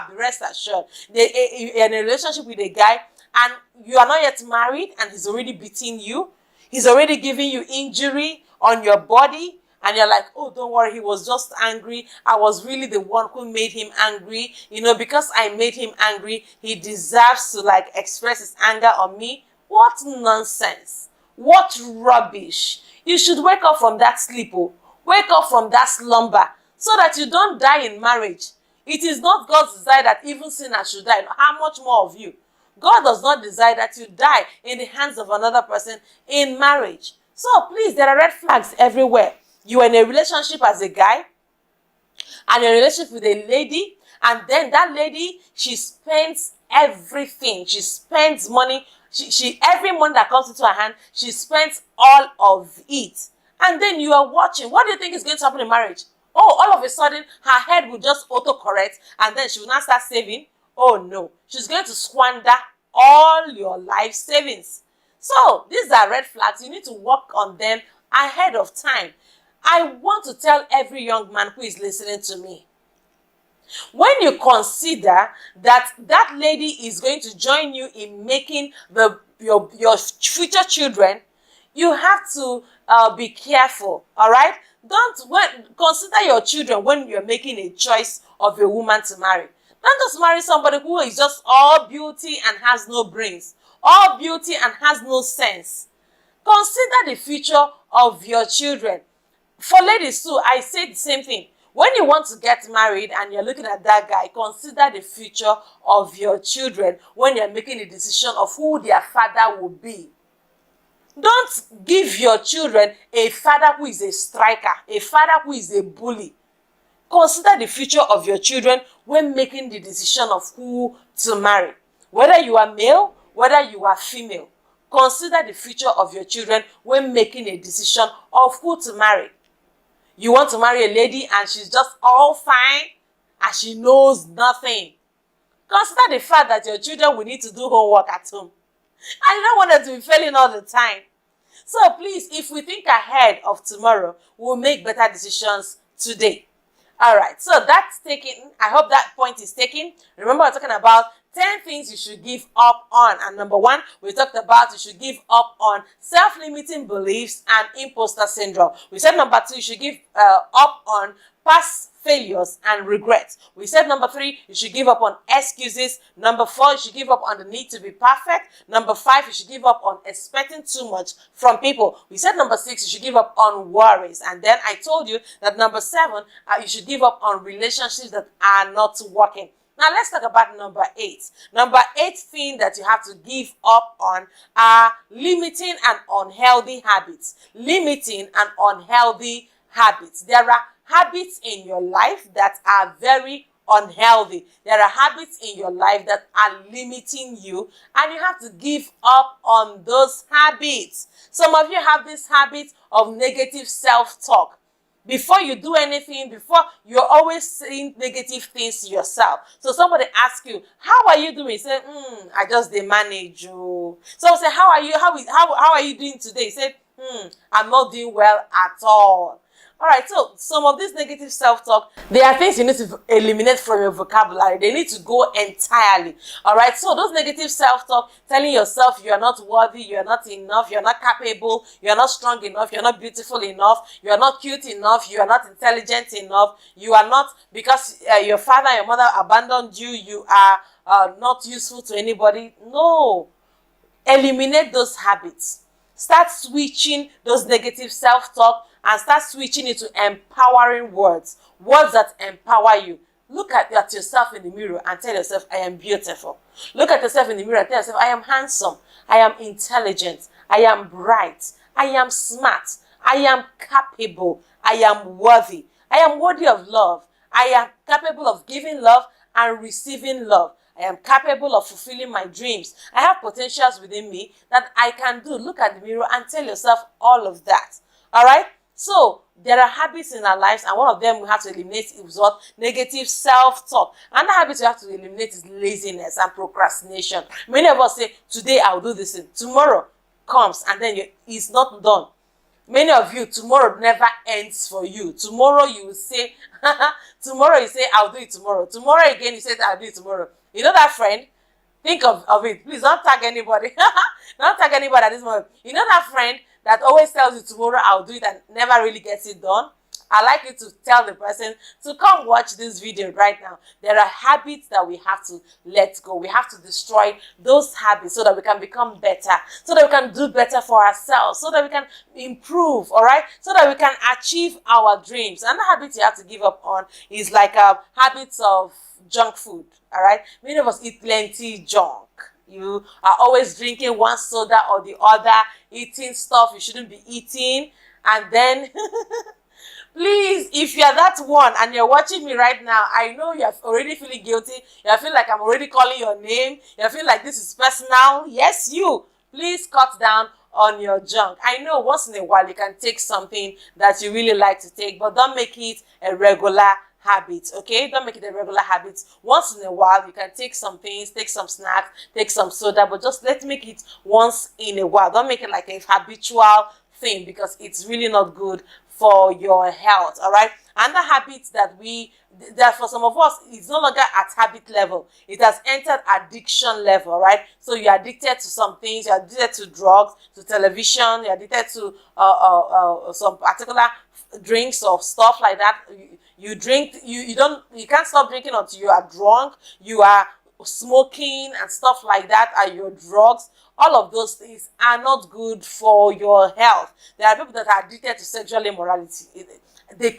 Be rest assured. You're in a relationship with a guy and you are not yet married and he's already beating you. He's already giving you injury on your body. And you're like, oh, don't worry, he was just angry. I was really the one who made him angry. You know, because I made him angry, he deserves to like express his anger on me. What nonsense. What rubbish. You should wake up from that sleep. Oh. Wake up from that slumber so that you don't die in marriage. It is not God's desire that even sinners should die. How much more of you? God does not desire that you die in the hands of another person in marriage. So please, there are red flags everywhere. You are in a relationship as a guy and you're in a relationship with a lady, and then that lady, she spends everything. She spends money. She every money that comes into her hand, she spends all of it. And then you are watching. What do you think is going to happen in marriage? Oh, all of a sudden, her head will just autocorrect and then she will not start saving. Oh no, she's going to squander all your life savings. So these are red flags. You need to work on them ahead of time. I want to tell every young man who is listening to me, When you consider that that lady is going to join you in making your future children, you have to be careful, all right? Consider your children when you're making a choice of a woman to marry. Don't just marry somebody who is just all beauty and has no brains, all beauty and has no sense. Consider the future of your children. For ladies too, I say the same thing. When you want to get married and you're looking at that guy, consider the future of your children when you're making a decision of who their father will be. Don't give your children a father who is a striker, a father who is a bully. Consider the future of your children when making the decision of who to marry. Whether you are male, whether you are female, consider the future of your children when making a decision of who to marry. You want to marry a lady and she's just all fine and she knows nothing. Consider the fact that your children will need to do homework at home. And you don't want them to be failing all the time. So please, if we think ahead of tomorrow, we'll make better decisions today. All right, so that's taken. I hope that point is taken. Remember, we're talking about 10 things you should give up on. And number 1, we talked about you should give up on self-limiting beliefs and imposter syndrome. We said number 2, you should give up on past failures and regrets. We said number 3, you should give up on excuses. Number 4, you should give up on the need to be perfect. Number 5, you should give up on expecting too much from people. We said number 6, you should give up on worries. And then I told you that number 7, you should give up on relationships that are not working. Now let's talk about number 8. Number 8 thing that you have to give up on are limiting and unhealthy habits. Limiting and unhealthy habits. There are habits in your life that are very unhealthy. There are habits in your life that are limiting you, and you have to give up on those habits. Some of you have this habit of negative self-talk. Before you do anything, before you're always saying negative things to yourself. So somebody asks you, how are you doing? You say, I just manage you. Someone say, how are you? How are you doing today? You say, I'm not doing well at all. All right, so some of this negative self-talk, they are things you need to eliminate from your vocabulary. They need to go entirely. All right, so those negative self-talk, telling yourself you are not worthy, you are not enough, you are not capable, you are not strong enough, you are not beautiful enough, you are not cute enough, you are not intelligent enough, you are not, because your father and your mother abandoned you, you are not useful to anybody. No. Eliminate those habits. Start switching those negative self-talk and start switching it to empowering words. Words that empower you. Look at yourself in the mirror and tell yourself, I am beautiful. Look at yourself in the mirror and tell yourself, I am handsome. I am intelligent. I am bright. I am smart. I am capable. I am worthy. I am worthy of love. I am capable of giving love and receiving love. I am capable of fulfilling my dreams. I have potentials within me that I can do. Look at the mirror and tell yourself all of that. All right? So, there are habits in our lives, and one of them we have to eliminate is what? Negative self-talk. Another habit we have to eliminate is laziness and procrastination. Many of us say, today I'll do this thing. Tomorrow comes, and then it's not done. Many of you, tomorrow never ends for you. Tomorrow you will say, tomorrow you say, I'll do it tomorrow. Tomorrow again you say, I'll do it tomorrow. You know that friend? Think of it. Please don't tag anybody. Don't tag anybody at this moment. You know that friend that always tells you tomorrow I'll do it and never really gets it done? I'd like you to tell the person to come watch this video right now. There are habits that we have to let go. We have to destroy those habits so that we can become better, so that we can do better for ourselves, so that we can improve, all right? So that we can achieve our dreams. Another habit you have to give up on is like habits of junk food, all right? Many of us eat plenty junk. You are always drinking one soda or the other, eating stuff you shouldn't be eating, and then... Please, if you're that one and you're watching me right now, I know you're already feeling guilty. You feel like I'm already calling your name. You feel like this is personal. Yes, you. Please cut down on your junk. I know once in a while you can take something that you really like to take, but don't make it a regular habit, okay? Don't make it a regular habit. Once in a while, you can take some things, take some snacks, take some soda, but just let's make it once in a while. Don't make it like a habitual thing because it's really not good for your health, all right? Another habit that for some of us, it's no longer at habit level. It has entered addiction level, right? So you're addicted to some things. You're addicted to drugs, to television. You're addicted to some particular drinks or stuff like that. You drink, you can't stop drinking until you are drunk. You are smoking and stuff like that, and your drugs. All of those things are not good for your health. There are people that are addicted to sexual immorality. They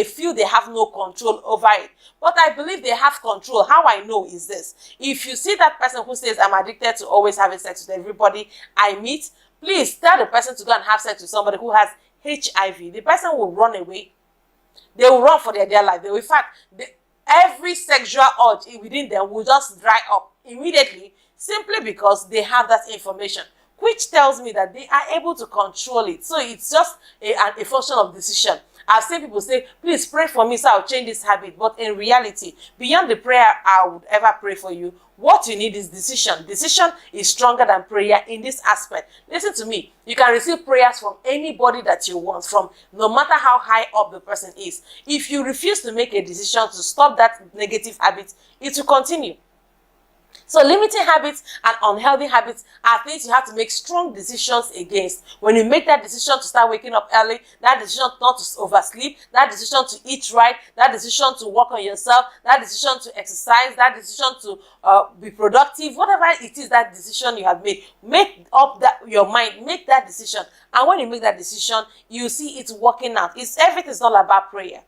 feel they have no control over it. But I believe they have control. How I know is this: if you see that person who says, I'm addicted to always having sex with everybody I meet, please tell the person to go and have sex with somebody who has HIV. The person will run away. They will run for their dear life. In fact, every sexual urge within them will just dry up immediately, simply because they have that information, which tells me that they are able to control it. So it's just a function of decision. I've seen people say, please pray for me so I'll change this habit. But in reality, beyond the prayer I would ever pray for you, what you need is decision. Decision is stronger than prayer in this aspect. Listen to me. You can receive prayers from anybody that you want, from no matter how high up the person is. If you refuse to make a decision to stop that negative habit, it will continue. So limiting habits and unhealthy habits are things you have to make strong decisions against. When you make that decision to start waking up early, that decision not to oversleep, that decision to eat right, that decision to work on yourself, that decision to exercise, that decision to be productive, whatever it is, that decision you have made, make up your mind, make that decision. And when you make that decision, you see it working out. Everything's all about prayer.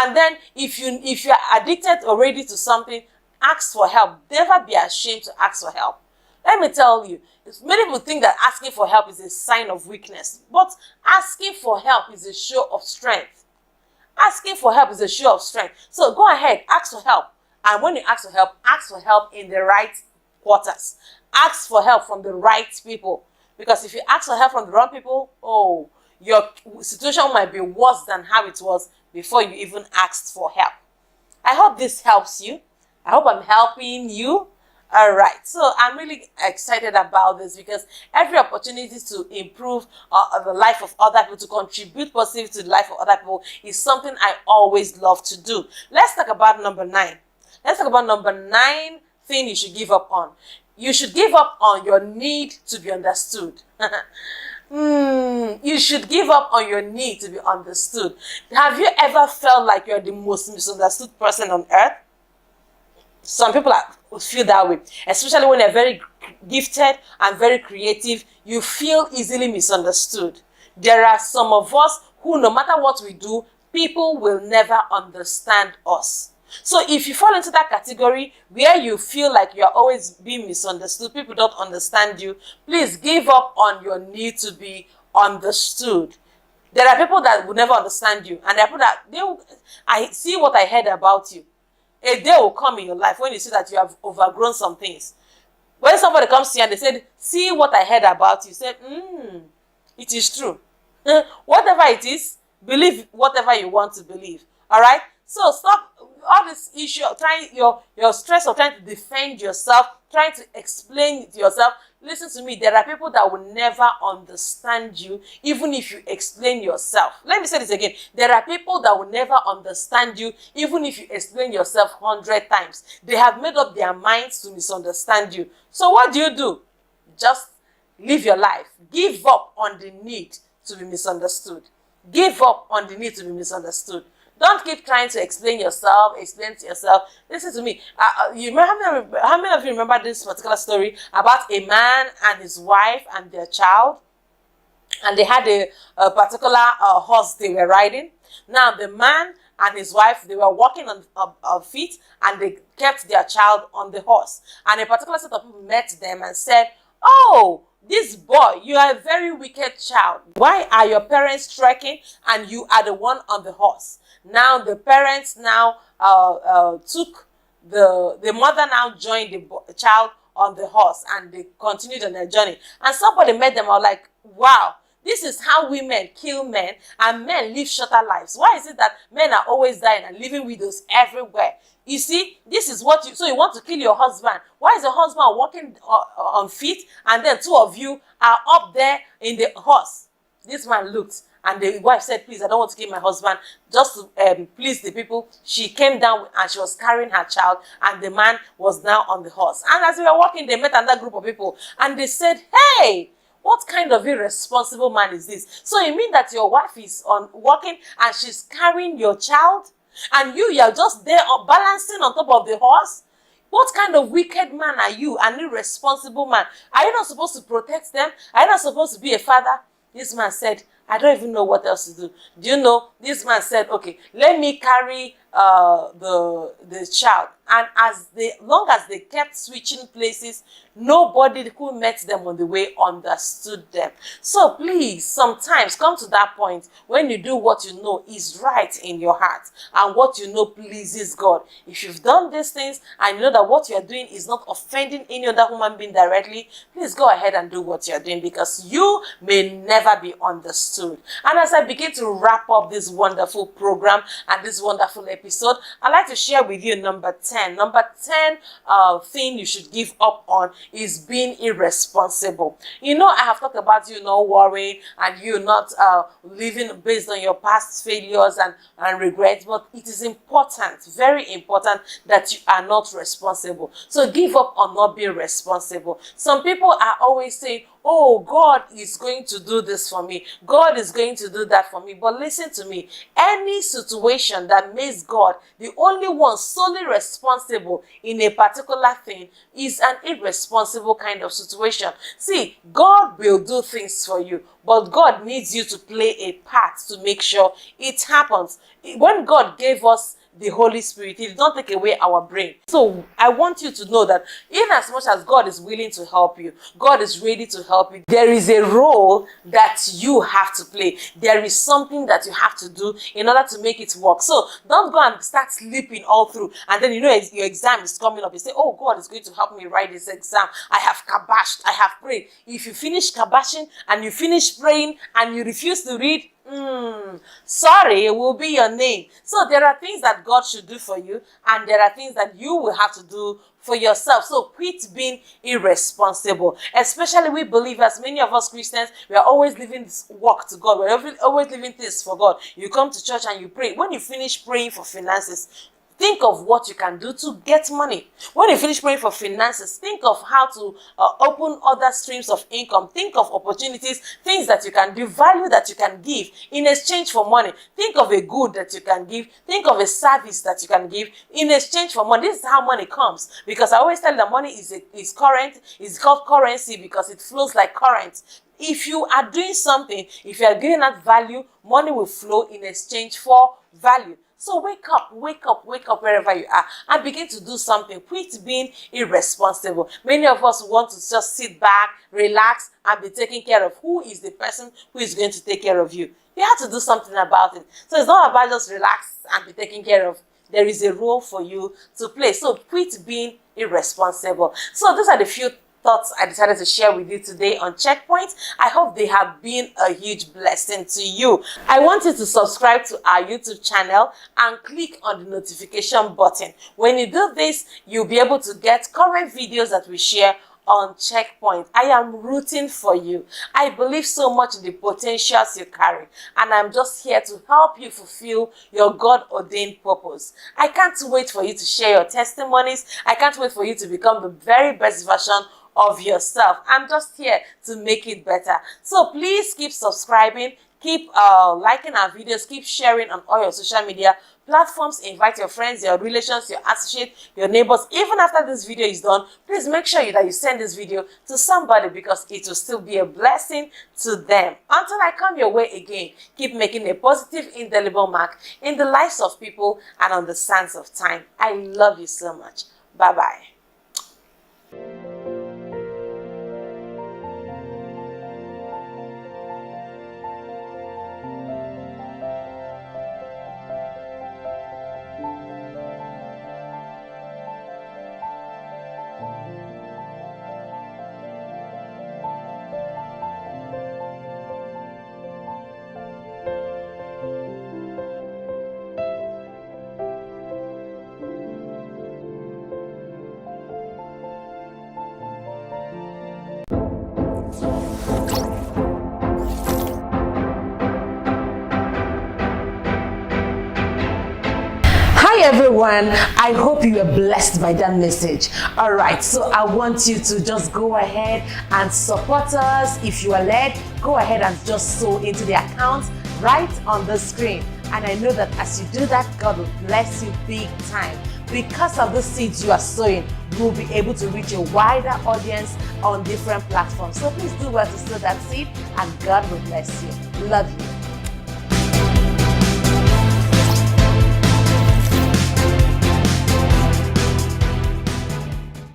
And then if you're addicted already to something, ask for help. Never be ashamed to ask for help. Let me tell you, many people think that asking for help is a sign of weakness, but asking for help is a show of strength. Asking for help is a show of strength. So go ahead, ask for help. And when you ask for help in the right quarters. Ask for help from the right people. Because if you ask for help from the wrong people, your situation might be worse than how it was before you even asked for help. I hope this helps you. I hope I'm helping you. All right. So I'm really excited about this because every opportunity to improve the life of other people, to contribute positively to the life of other people, is something I always love to do. Let's talk about number 9. Let's talk about number 9 thing you should give up on. You should give up on your need to be understood. You should give up on your need to be understood. Have you ever felt like you're the most misunderstood person on earth? Some people feel that way, especially when they're very gifted and very creative. You feel easily misunderstood. There are some of us who, no matter what we do, people will never understand us. So if you fall into that category where you feel like you're always being misunderstood, people don't understand you, please give up on your need to be understood. There are people that will never understand you, and there are people that I see what I heard about you. A day will come in your life when you see that you have overgrown some things. When somebody comes to you and they said, see what I heard about you, say, it is true. Whatever it is, believe whatever you want to believe. All right? So stop all this issue of trying your stress of trying to defend yourself, trying to explain it to yourself. Listen to me, there are people that will never understand you, even if you explain yourself. Let me say this again. There are people that will never understand you, even if you explain yourself 100 times. They have made up their minds to misunderstand you. So what do? Just live your life. Give up on the need to be misunderstood. Give up on the need to be misunderstood. Don't keep trying to explain to yourself. Listen to me. You remember, how many of you remember this particular story about a man and his wife and their child? And they had a particular horse they were riding. Now, the man and his wife, they were walking on feet, and they kept their child on the horse. And a particular set of people met them and said, "Oh, this boy, you are a very wicked child. Why are your parents trekking and you are the one on the horse?" Now the parents took the mother now joined the child on the horse, and they continued on their journey. And somebody met them out like, wow, this is how women kill men and men live shorter lives. Why is it that men are always dying and leaving widows everywhere? You see, this is what so you want to kill your husband. Why is your husband walking on feet and then two of you are up there in the horse? This man looked and the wife said, please, I don't want to kill my husband, just to please the people. She came down and she was carrying her child, and the man was now on the horse. And as they were walking, they met another group of people, and they said, hey, what kind of irresponsible man is this? So you mean that your wife is walking and she's carrying your child, and you're just there balancing on top of the horse? What kind of wicked man are you? An irresponsible man. Are you not supposed to protect them? Are you not supposed to be a father? This man said, I don't even know what else to do. Do you know? This man said, okay, let me carry the child. And long as they kept switching places, nobody who met them on the way understood them. So please, sometimes come to that point when you do what you know is right in your heart and what you know pleases God. If you've done these things and you know that what you're doing is not offending any other human being directly, please go ahead and do what you're doing, because you may never be understood. And as I begin to wrap up this wonderful program and this wonderful episode, I'd like to share with you number 10. Number 10 thing you should give up on is being irresponsible. You know, I have talked about you not worrying and you not living based on your past failures and regrets, but it is important, very important, that you are not responsible. So give up on not being responsible. Some people are always saying, oh, God is going to do this for me. God is going to do that for me. But listen to me. Any situation that makes God the only one solely responsible in a particular thing is an irresponsible kind of situation. See, God will do things for you, but God needs you to play a part to make sure it happens. When God gave us the Holy Spirit, He did not take away our brain. So I want you to know that in as much as God is willing to help you, God is ready to help you, there is a role that you have to play. There is something that you have to do in order to make it work. So don't go and start sleeping all through, and then you know your exam is coming up. You say, oh, God is going to help me write this exam. I have kabashed, I have prayed. If you finish kabashing and you finish praying and you refuse to read, sorry, it will be your name. So there are things that God should do for you, and there are things that you will have to do for yourself. So quit being irresponsible. Especially we believers, many of us Christians, we are always living this work to God. We're always living this for God. You come to church and you pray. When you finish praying for finances, think of what you can do to get money. When you finish praying for finances, think of how to open other streams of income. Think of opportunities, things that you can do, value that you can give in exchange for money. Think of a good that you can give. Think of a service that you can give in exchange for money. This is how money comes. Because I always tell you that money is current. It's called currency because it flows like current. If you are doing something, if you are giving that value, money will flow in exchange for value. So wake up wherever you are and begin to do something. Quit being irresponsible. Many of us want to just sit back, relax, and be taken care of. Who is the person who is going to take care of you? You have to do something about it. So it's not about just relax and be taken care of. There is a role for you to play. So quit being irresponsible. So those are the few thoughts I decided to share with you today on Checkpoint. I hope they have been a huge blessing to you. I want you to subscribe to our YouTube channel and click on the notification button. When you do this, you'll be able to get current videos that we share on Checkpoint. I am rooting for you. I believe so much in the potentials you carry, and I'm just here to help you fulfill your God-ordained purpose. I can't wait for you to share your testimonies. I can't wait for you to become the very best version of yourself. I'm just here to make it better. So please keep subscribing, keep liking our videos, keep sharing on all your social media platforms. Invite your friends, your relations, your associates, your neighbors. Even after this video is done, please make sure that you send this video to somebody, because it will still be a blessing to them. Until I come your way again, keep making a positive, indelible mark in the lives of people and on the sands of time. I love you so much. Bye-bye. everyone. I hope you were blessed by that message. All right, so I want you to just go ahead and support us. If you are led, go ahead and just sow into the account right on the screen. And I know that as you do that, God will bless you big time. Because of the seeds you are sowing, we'll be able to reach a wider audience on different platforms. So please do well to sow that seed, and God will bless you. Love you.